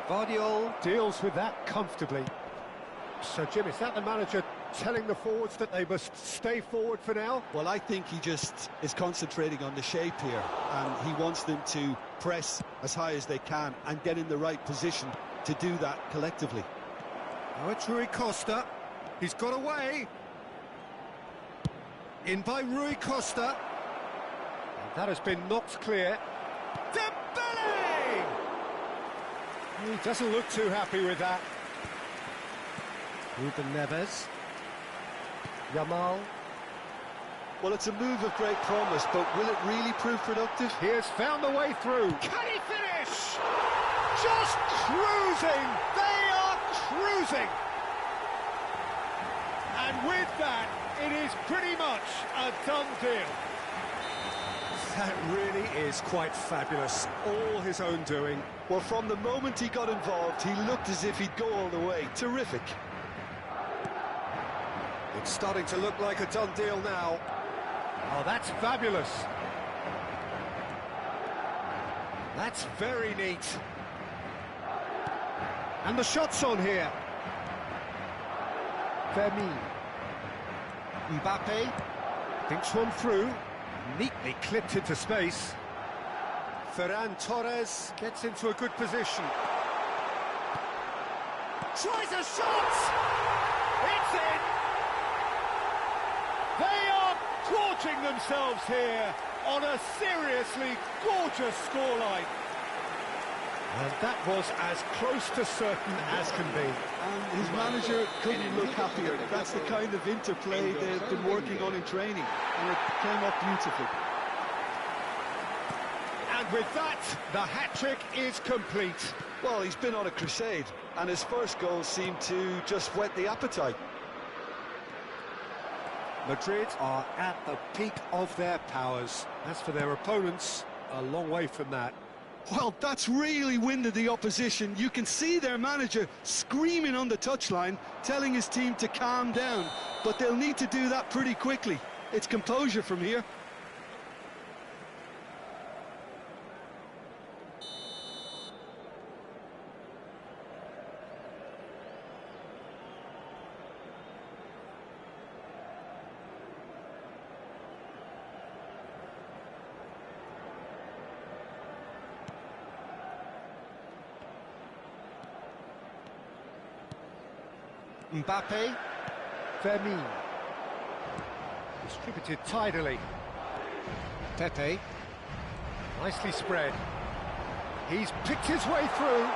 Guardiola deals with that comfortably. So, Jim, is that the manager telling the forwards that they must stay forward for now?
Well, I think he just is concentrating on the shape here, and he wants them to press as high as they can and get in the right position to do that collectively.
Now it's Rui Costa. He's got away. In by Rui Costa. And that has been knocked clear. Dembele! He doesn't look too happy with that. Ruben Neves. Yamal.
Well, it's a move of great promise, but will it really prove productive?
He has found the way through.
Can he finish? Just cruising! They are cruising! And with that, it is pretty much a done deal.
That really is quite fabulous. All his own doing.
Well, from the moment he got involved, he looked as if he'd go all the way. Terrific.
It's starting to look like a done deal now. Oh, that's fabulous. That's very neat. And the shot's on here. Fermin. Mbappe thinks one through. Neatly clipped into space. Ferran Torres gets into a good position.
Tries a shot! It's in! They are gorging themselves here on a seriously gorgeous scoreline.
And that was as close to certain as can be.
And his manager couldn't look happier. That's the kind of interplay they've been working on in training, and it came up beautifully.
And with that, the hat-trick is complete.
Well, he's been on a crusade, and his first goal seemed to just whet the appetite.
Madrid are at the peak of their powers. As for their opponents, a long way from that.
Well, that's really winded the opposition. You can see their manager screaming on the touchline, telling his team to calm down. But they'll need to do that pretty quickly. It's composure from here.
Mbappe. Fermin. Distributed tidily. Pepe. Nicely spread. He's picked his way through.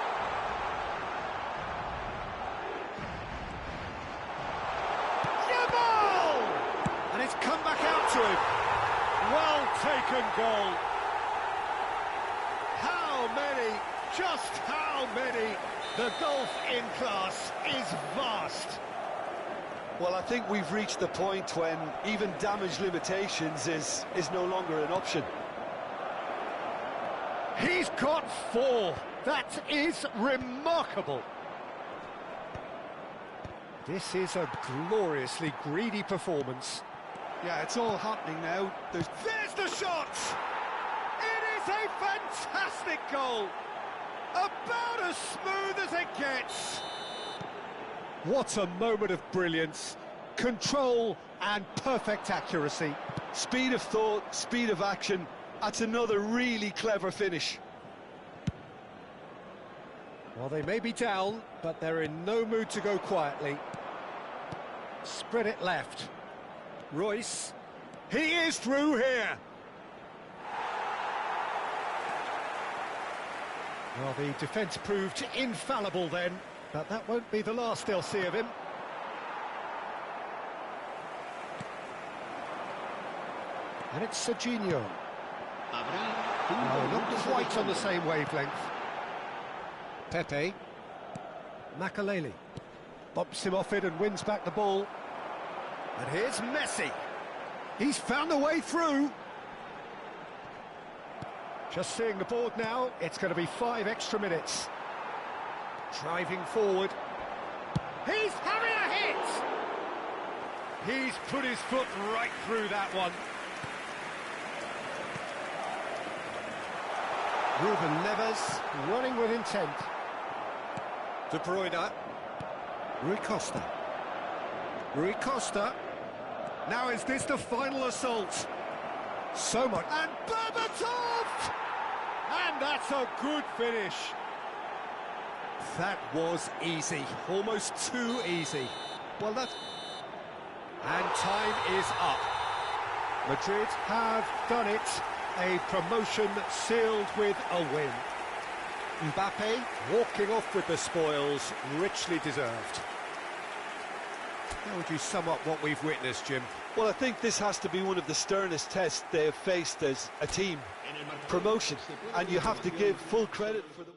Yamal!
And it's come back out to him.
Well taken goal.
How many, just how many? The gulf in class is vast.
Well, I think we've reached the point when even damage limitations is no longer an option.
He's got 4. That is remarkable. This is a gloriously greedy performance.
Yeah, it's all happening now.
There's the shot! It is a fantastic goal! About as smooth as it gets!
What a moment of brilliance, control and perfect accuracy.
Speed of thought, speed of action. That's another really clever finish.
Well, they may be down, but they're in no mood to go quietly. Spread it left. Royce.
He is through here!
Well, the defence proved infallible then, but that won't be the last they'll see of him. And it's Serginho. Oh, not quite on the same wavelength. Pepe. Makaleli. Bumps him off it and wins back the ball.
And here's Messi.
He's found a way through. Just seeing the board now, it's going to be 5 extra minutes. Driving forward.
He's having a hit! He's put his foot right through that one.
Ruben Neves running with intent.
De Bruyne.
Rui Costa. Rui Costa.
Now is this the final assault?
So much.
And Berbatov! And that's a good finish.
That was easy, almost too easy.
Well, that's...
And time is up. Madrid have done it. A promotion sealed with a win. Mbappe walking off with the spoils, richly deserved. How would you sum up what we've witnessed, Jim?
Well, I think this has to be one of the sternest tests they have faced as a team. Promotion, and you have to give full credit for the...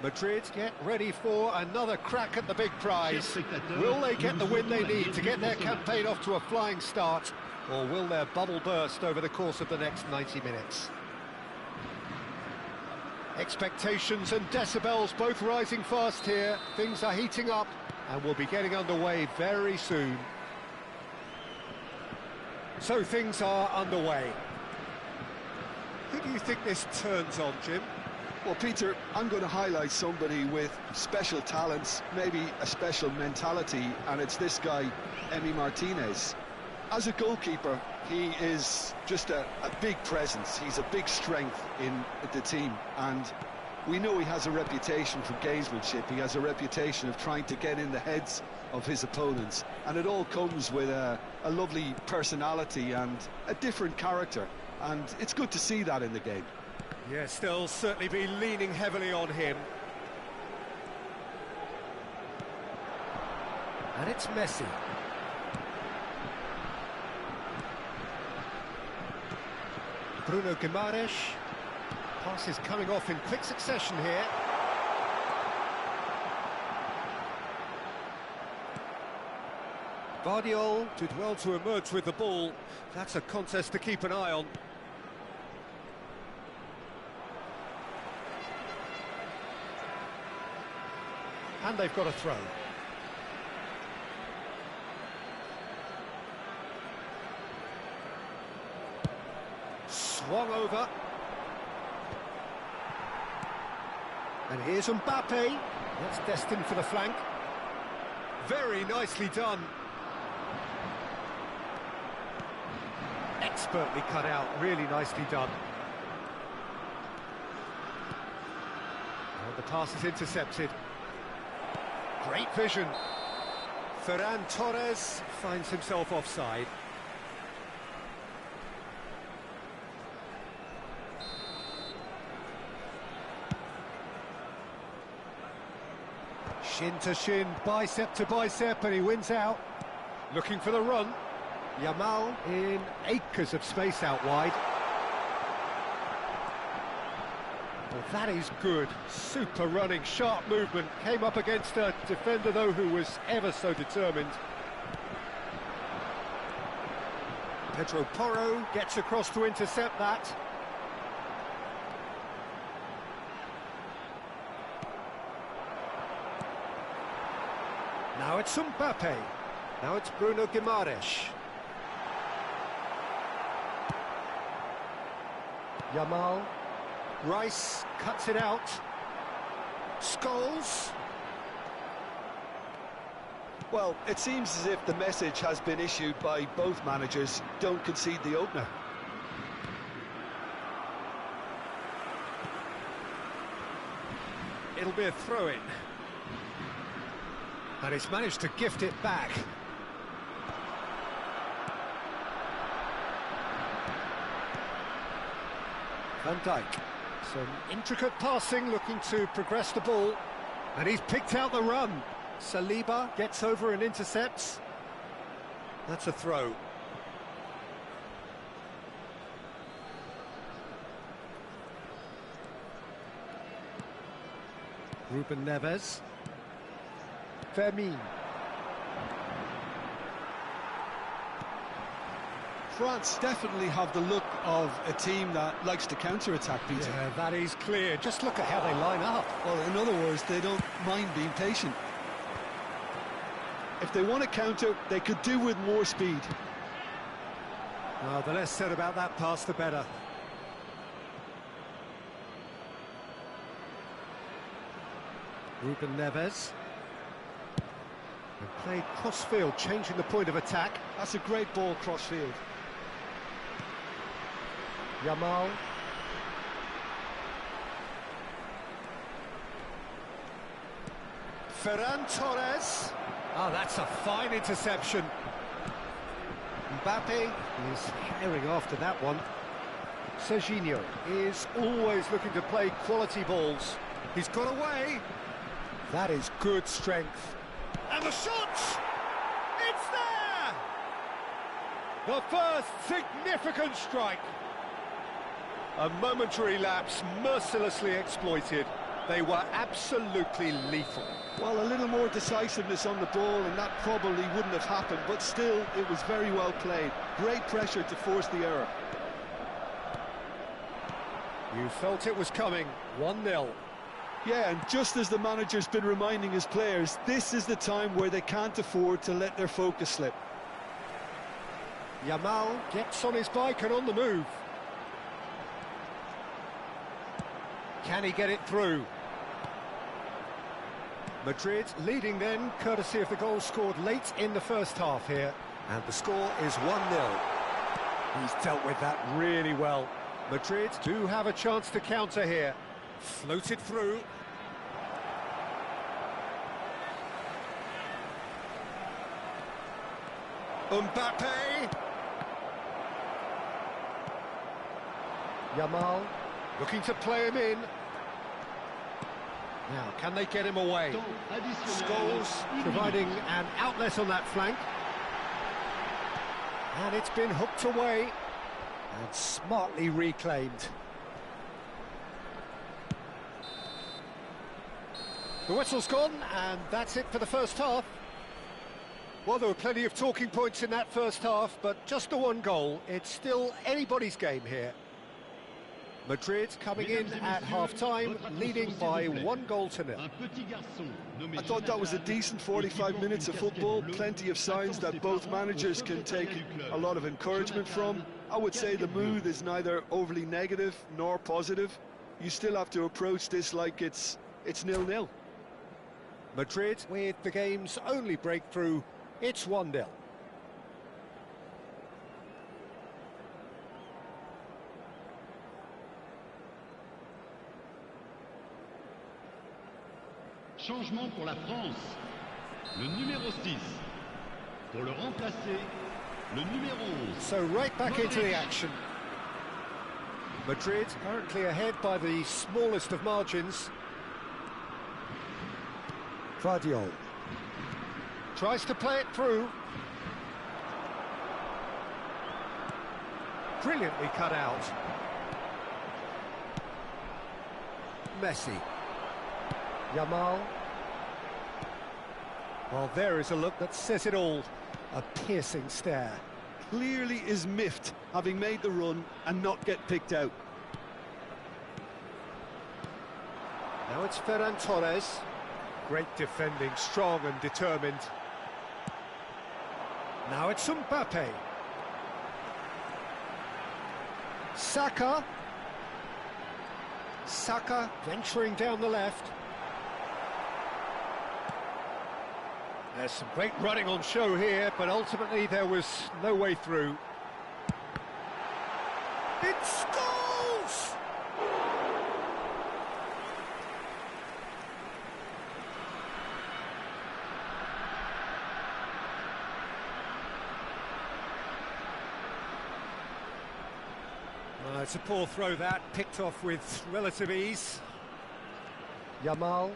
Madrid get ready for another crack at the big prize. Will they get the win they need to get their campaign off to a flying start, or will their bubble burst over the course of the next 90 minutes? Expectations and decibels both rising fast here. Things are heating up and we'll be getting underway very soon. So things are underway. Who do you think this turns on, Jim?
Well, Peter, I'm going to highlight somebody with special talents, maybe a special mentality, and it's this guy, Emi Martinez. As a goalkeeper, he is just a big presence. He's a big strength in the team, and we know he has a reputation for gamesmanship. He has a reputation of trying to get in the heads of his opponents, and it all comes with a lovely personality and a different character, and it's good to see that in the game.
Yes, they'll certainly be leaning heavily on him. And it's Messi. Bruno Guimaraes. Pass is coming off in quick succession here. Guardiola did well to emerge with the ball. That's a contest to keep an eye on. And they've got a throw. Swung over. And here's Mbappe. That's destined for the flank. Very nicely done. Expertly cut out, really nicely done. And the pass is intercepted. Great vision. Ferran Torres finds himself offside. Shin to shin, bicep to bicep, and he wins out. Looking for the run. Yamal in acres of space out wide. Well, that is good. Super running, sharp movement. Came up against a defender, though, who was ever so determined. Pedro Porro gets across to intercept that. Now it's Mbappe. Now it's Bruno Guimaraes. Yamal. Rice cuts it out. Scholes.
Well, it seems as if the message has been issued by both managers: don't concede the opener.
It'll be a throw-in. And he's managed to gift it back. Van Dijk. Some intricate passing, looking to progress the ball. And he's picked out the run. Saliba gets over and intercepts. That's a throw. Ruben Neves. Fermin.
France definitely have the look of a team that likes to counter-attack, Peter.
Yeah, that is clear. Just look at how they line up.
Well, in other words, they don't mind being patient. If they want to counter, they could do with more speed.
Well, the less said about that pass, the better. Ruben Neves. And played cross-field, changing the point of attack.
That's a great ball cross-field.
Yamal. Ferran Torres. Oh, that's a fine interception. Mbappe is herring after that one. Serginho is always looking to play quality balls. He's got away. That is good strength. And the shot! It's there! The first significant strike. A momentary lapse mercilessly exploited. They were absolutely lethal.
Well, a little more decisiveness on the ball and that probably wouldn't have happened, but still, it was very well played. Great pressure to force the error.
You felt it was coming, 1-0.
Yeah, and just as the manager's been reminding his players, this is the time where they can't afford to let their focus slip.
Yamal gets on his bike and on the move. Can he get it through? Madrid leading then, courtesy of the goal scored late in the first half here. And the score is 1-0. He's dealt with that really well. Madrid do have a chance to counter here. Floated through. Mbappe. Yamal looking to play him in. Now, can they get him away? Scholes providing an outlet on that flank. And it's been hooked away and smartly reclaimed. The whistle's gone, and that's it for the first half. Well, there were plenty of talking points in that first half, but just the one goal. It's still anybody's game here. Madrid coming in at half-time, leading by 1-0.
I thought that was a decent 45 minutes of football, plenty of signs that both managers can take a lot of encouragement from. I would say the mood is neither overly negative nor positive. You still have to approach this like it's 0-0.
Madrid with the game's only breakthrough, it's 1-0.
Changement pour la France. Le numéro 6. Pour le remplacer, le numéro 11.
So right back into the action. Madrid currently ahead by the smallest of margins. Guardiola tries to play it through. Brilliantly cut out. Messi. Yamal. Well, there is a look that says it all. A piercing stare.
Clearly is miffed, having made the run and not get picked out.
Now it's Ferran Torres. Great defending, strong and determined. Now it's Mbappe. Saka. Saka venturing down the left. There's some great running on show here, but ultimately there was no way through. It's goals! It's a poor throw that, picked off with relative ease. Yamal.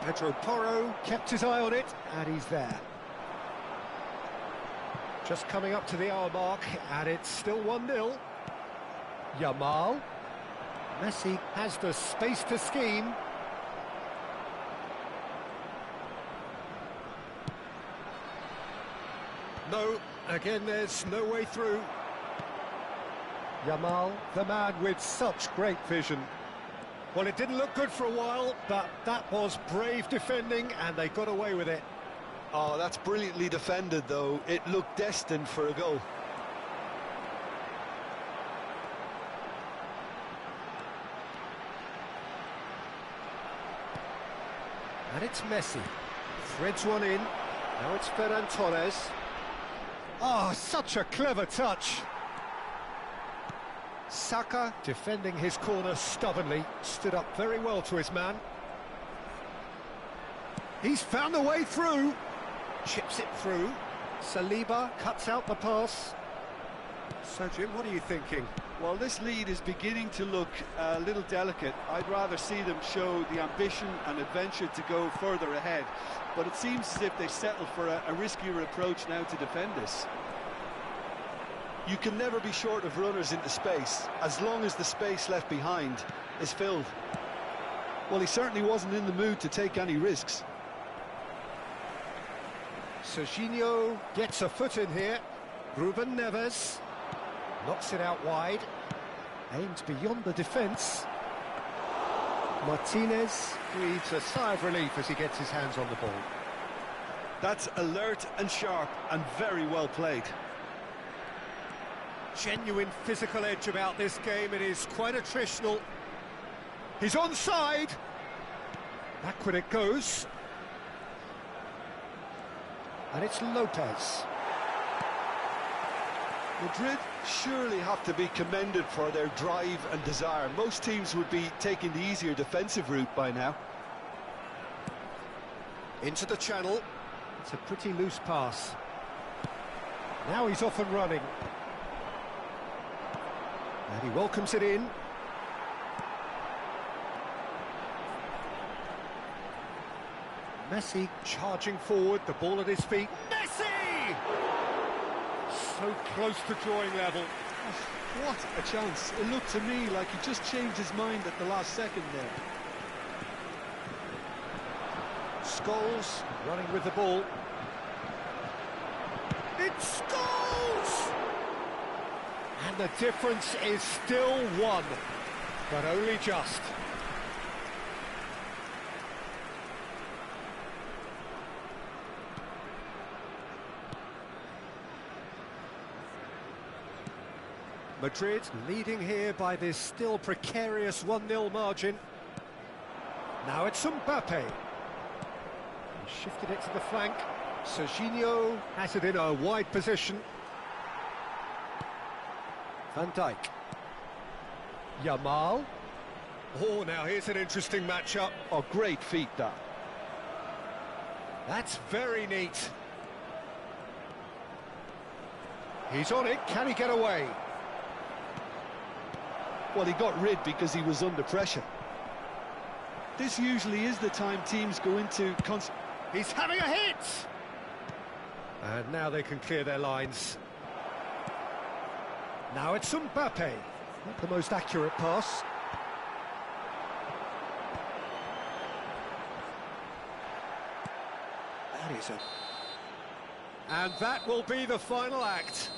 Pedro Porro kept his eye on it, and he's there. Just coming up to the hour mark, and it's still 1-0. Yamal. Messi has the space to scheme. No, again there's no way through. Yamal, the man with such great vision. Well, it didn't look good for a while, but that was brave defending, and they got away with it.
Oh, that's brilliantly defended, though. It looked destined for a goal.
And it's Messi. Threads one in. Now it's Ferran Torres. Oh, such a clever touch. Saka defending his corner stubbornly, stood up very well to his man. He's found a way through, chips it through. Saliba cuts out the pass. So Jim, what are you thinking?
Well, this lead is beginning to look a little delicate. I'd rather see them show the ambition and adventure to go further ahead, but it seems as if they settle for a riskier approach now to defend this. You can never be short of runners into space, as long as the space left behind is filled. Well, he certainly wasn't in the mood to take any risks.
Serginho gets a foot in here. Ruben Neves knocks it out wide. Aims beyond the defence. Martinez breathes a sigh of relief as he gets his hands on the ball.
That's alert and sharp and very well played.
Genuine physical edge about this game. It is quite attritional. He's onside. Backward it goes. And it's Lopez.
Madrid surely have to be commended for their drive and desire. Most teams would be taking the easier defensive route by now.
Into the channel. It's a pretty loose pass. Now he's off and running. And he welcomes it in. Messi charging forward, the ball at his feet. Messi! So close to drawing level.
What a chance. It looked to me like he just changed his mind at the last second there.
Scholes running with the ball. It's Scholes! And the difference is still one, but only just. Madrid leading here by this still precarious 1-0 margin. Now it's Mbappe. He shifted it to the flank. Serginho has it in a wide position. Van Dijk. Yamal. Oh, now here's an interesting matchup.
Oh, great feat, that.
That's very neat. He's on it. Can he get away?
Well, he got rid because he was under pressure. This usually is the time teams go into...
He's having a hit! And now they can clear their lines. Now it's Mbappe. Not the most accurate pass. That is it. And that will be the final act.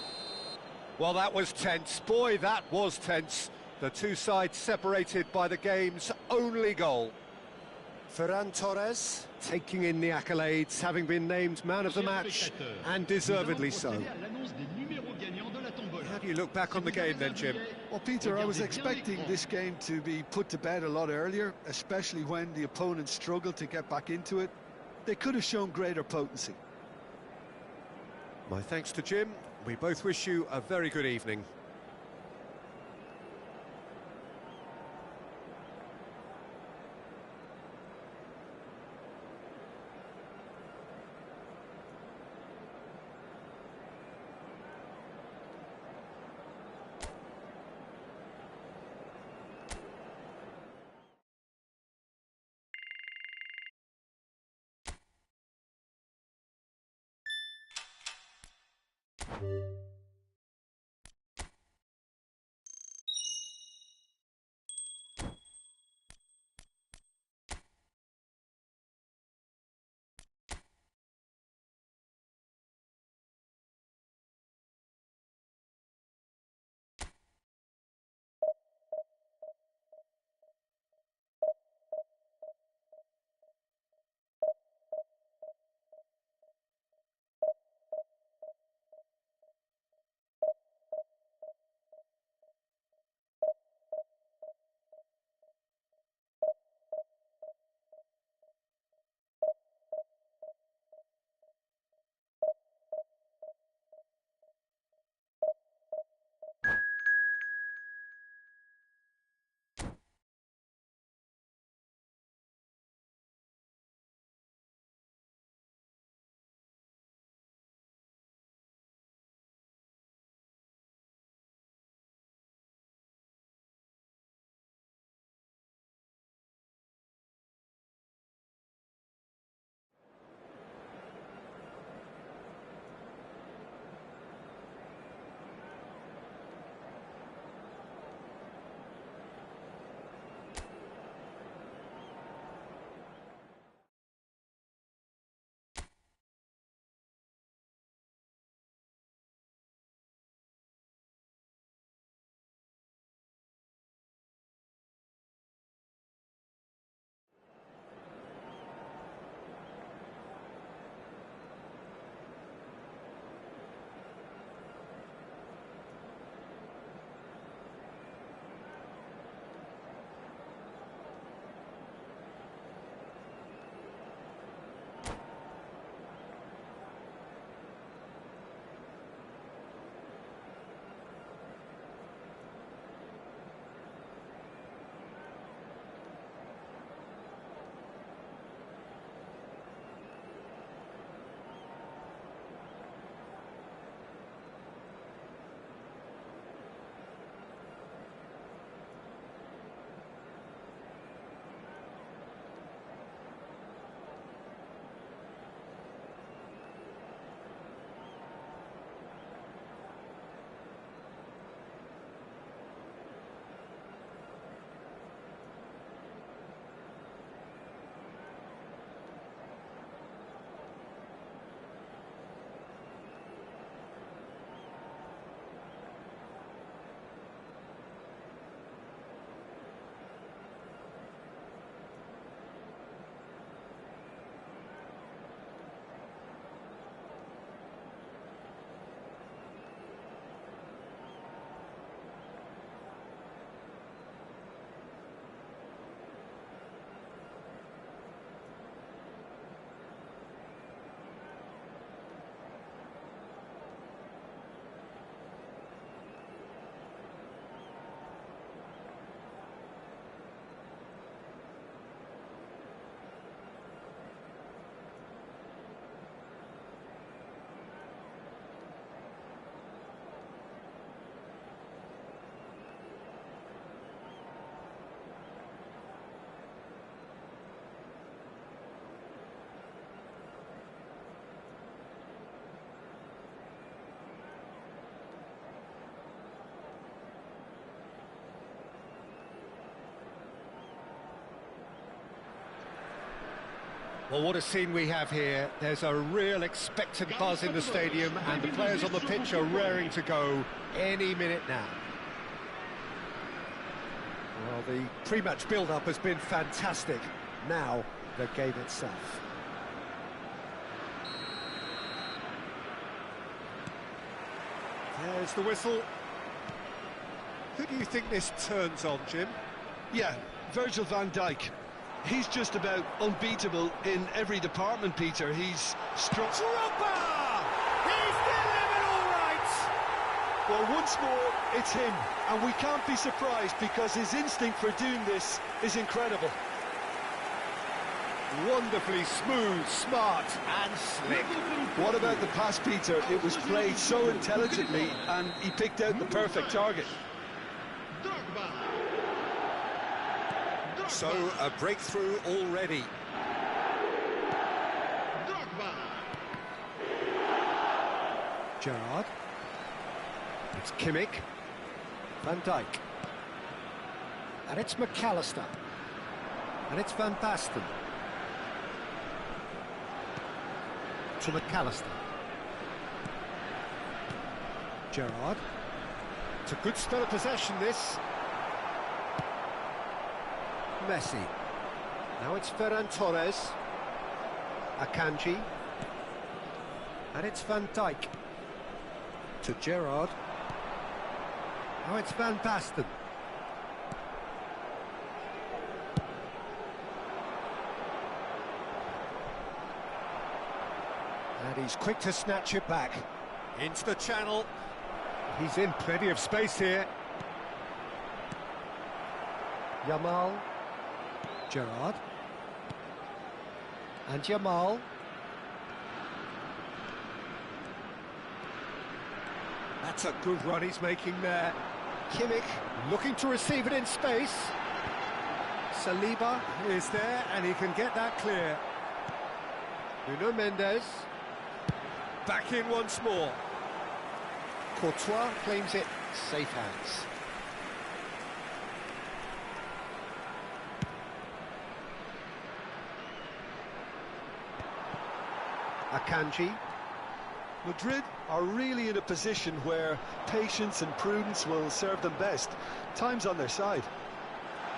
Well, that was tense. Boy, that was tense. The two sides separated by the game's only goal. Ferran Torres taking in the accolades, having been named man of the match, and deservedly so. How do you look back on the game then, Jim?
Well, Peter, I was expecting this game to be put to bed a lot earlier, especially when the opponent struggled to get back into it. They could have shown greater potency.
My thanks to Jim. We both wish you a very good evening. Well, what a scene we have here. There's a real expectant buzz in the stadium, and the players on the pitch are raring to go any minute now. Well, the pre-match build-up has been fantastic. Now, the game itself. There's the whistle. Who do you think this turns on, Jim?
Yeah, Virgil van Dijk. He's just about unbeatable in every department, Peter. He's strong.
Drogba! He's delivered all right!
Well, once more, it's him. And we can't be surprised because his instinct for doing this is incredible.
Wonderfully smooth, smart and slick.
What about the pass, Peter? It was played so intelligently and he picked out the perfect target.
So, a breakthrough already. Gerrard. It's Kimmich. Van Dijk. And it's McAllister. And it's Van Basten. To McAllister. Gerrard. It's a good spell of possession, this. Messi. Now it's Ferran Torres. Akanji. And it's Van Dijk. To Gerrard. Now it's Van Basten. And he's quick to snatch it back. Into the channel. He's in plenty of space here. Yamal. Gerrard. And Yamal. That's a good run he's making there. Kimmich looking to receive it in space. Saliba is there and he can get that clear. Nuno Mendes. Back in once more. Courtois claims it, safe hands. Akanji.
Madrid are really in a position where patience and prudence will serve them best. Time's on their side.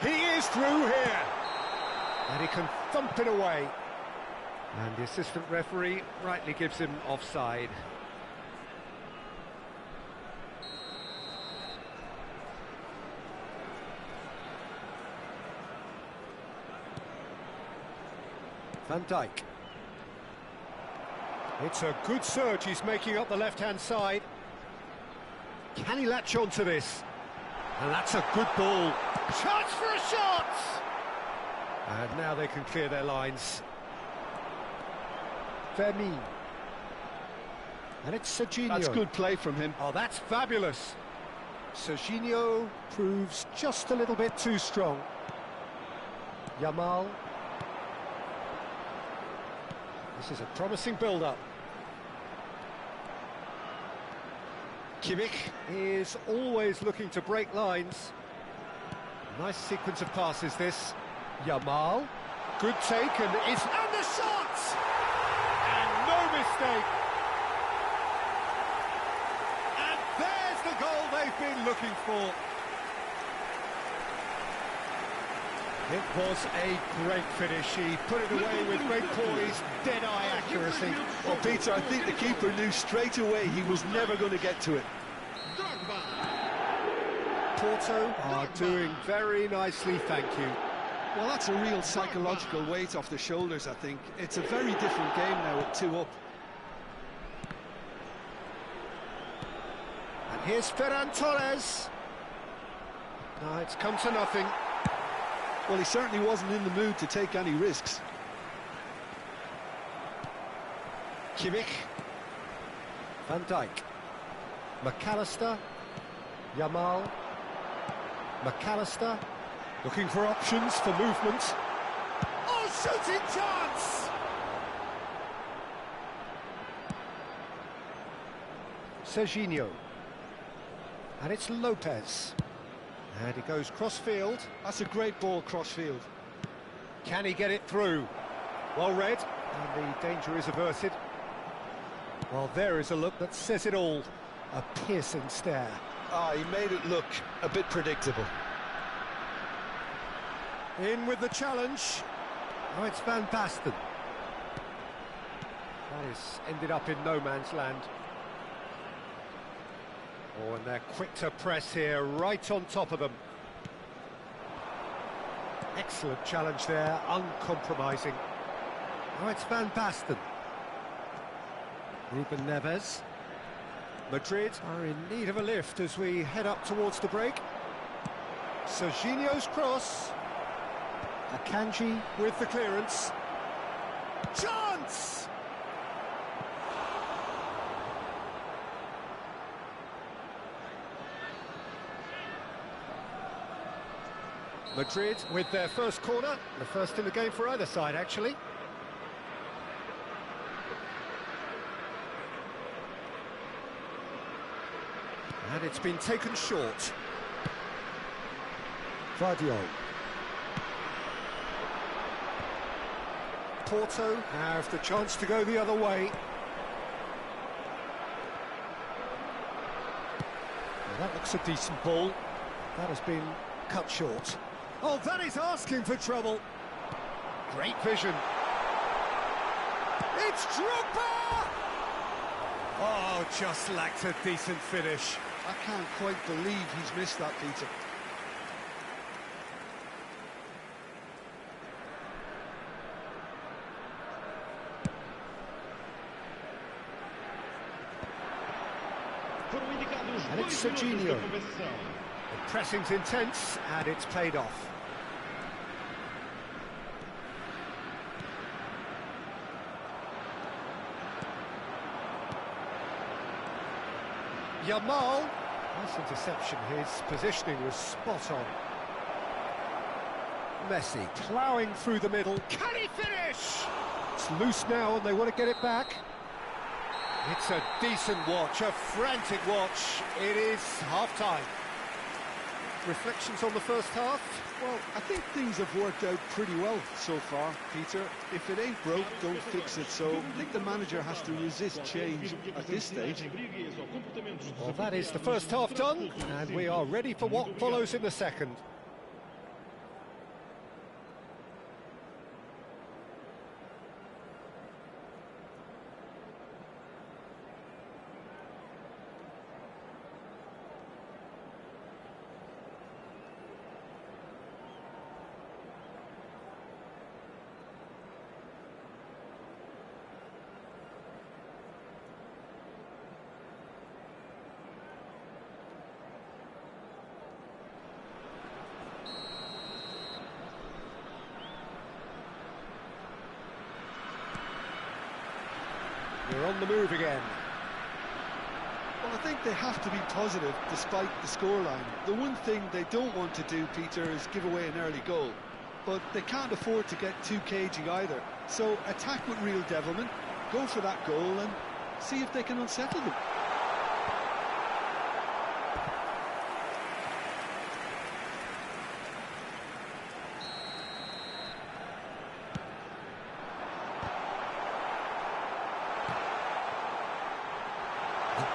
He is through here. And he can thump it away. And the assistant referee rightly gives him offside. Van Dijk. It's a good surge he's making up the left-hand side. Can he latch on to this? And that's a good ball.
Chance for a shot!
And now they can clear their lines. Vermeer. And it's Serginho.
That's good play from him.
Oh, that's fabulous. Serginho proves just a little bit too strong. Yamal. This is a promising build-up. Kimmich is always looking to break lines. Nice sequence of passes, this. Yamal. Good take, and it's...
And the shot!
And no mistake. And there's the goal they've been looking for. It was a great finish. He put it away with great poise, dead-eye accuracy.
Well, Peter, I think the keeper knew straight away he was never going to get to it.
Porto are doing very nicely, thank you.
Well, that's a real psychological weight off the shoulders, I think. It's a very different game now at 2 up.
And here's Ferran Torres. No, it's come to nothing.
Well, he certainly wasn't in the mood to take any risks.
Kimmich. Van Dijk. McAllister. Yamal. McAllister. Looking for options for movement.
Oh, shooting chance!
Serginho. And it's Lopez. And he goes cross-field.
That's a great ball cross-field.
Can he get it through? Well read, and the danger is averted. Well, there is a look that says it all. A piercing stare.
Ah, he made it look a bit predictable.
In with the challenge. Oh, it's Van Basten. That is ended up in no man's land. Oh, and they're quick to press here, right on top of them. Excellent challenge there, uncompromising. Oh, it's Van Basten. Ruben Neves. Madrid are in need of a lift as we head up towards the break. Serginho's cross. Akanji with the clearance. Chance! Madrid with their first corner, the first in the game for either side, actually. And it's been taken short. Vardiol. Porto have the chance to go the other way. Well, that looks a decent ball. That has been cut short. Oh, that is asking for trouble. Great vision. It's Drogba! Oh, just lacked a decent finish.
I can't quite believe he's missed that, Peter.
And it's Serginho. The pressing's intense, and it's paid off. Yamal. Nice interception, his positioning was spot on. Messi ploughing through the middle. Can he finish? It's loose now and they want to get it back. It's a decent watch, a frantic watch. It is half-time. Reflections on the first half?
Well, I think things have worked out pretty well so far, Peter. If it ain't broke, don't fix it. So I think the manager has to resist change at this stage.
Well, that is the first half done, and we are ready for what follows in the second. We're on the move again.
Well, I think they have to be positive despite the scoreline. The one thing they don't want to do, Peter, is give away an early goal. But they can't afford to get too cagey either. So attack with real devilment, go for that goal and see if they can unsettle them.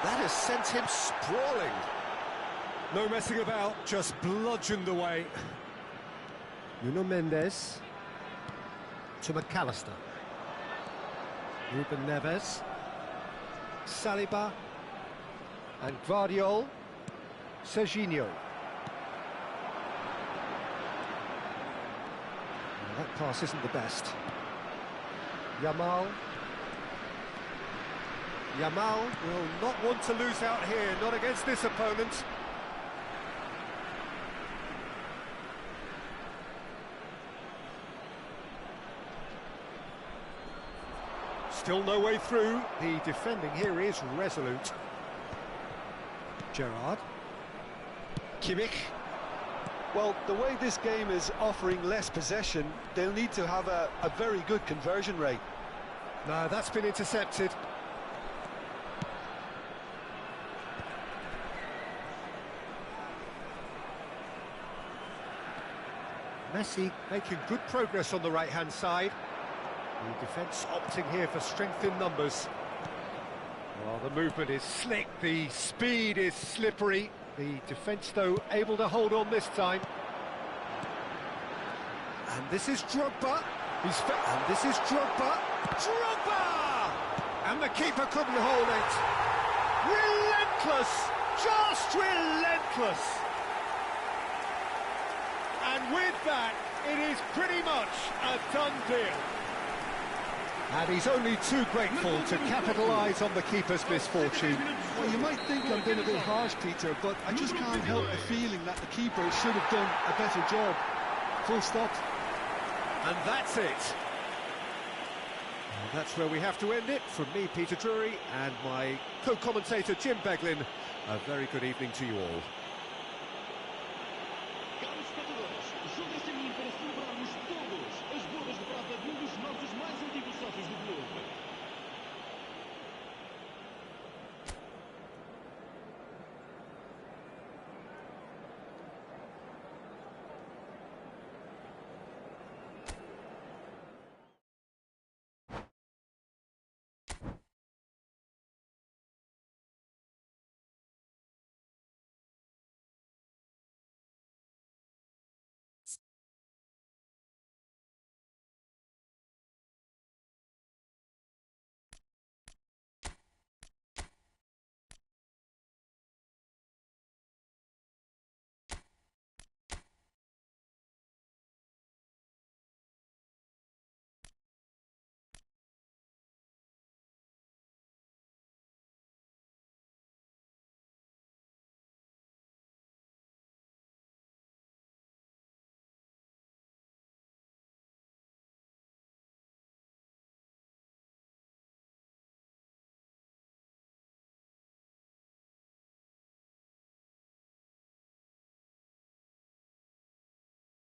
That has sent him sprawling. No messing about, just bludgeoned away. Nuno Mendes to McAllister. Ruben Neves. Saliba. And Vardiol. Serginho. Well, that pass isn't the best. Yamal. Yamal will not want to lose out here, not against this opponent. Still no way through. The defending here is resolute. Gerrard. Kimmich.
Well, the way this game is offering less possession, they'll need to have a very good conversion rate.
No, that's been intercepted. Messi making good progress on the right-hand side. The defence opting here for strength in numbers. Well, the movement is slick, the speed is slippery. The defence, though, able to hold on this time. And this is Drogba. And this is Drogba. Drogba! And the keeper couldn't hold it. Relentless! Just relentless! And with that, it is pretty much a done deal. And he's only too grateful to capitalise on the keeper's misfortune.
Well, you might think I'm being a bit harsh, Peter, but I just can't help the feeling that the keeper should have done a better job. Full stop.
And that's it. And that's where we have to end it. From me, Peter Drury, and my co-commentator, Jim Beglin. A very good evening to you all.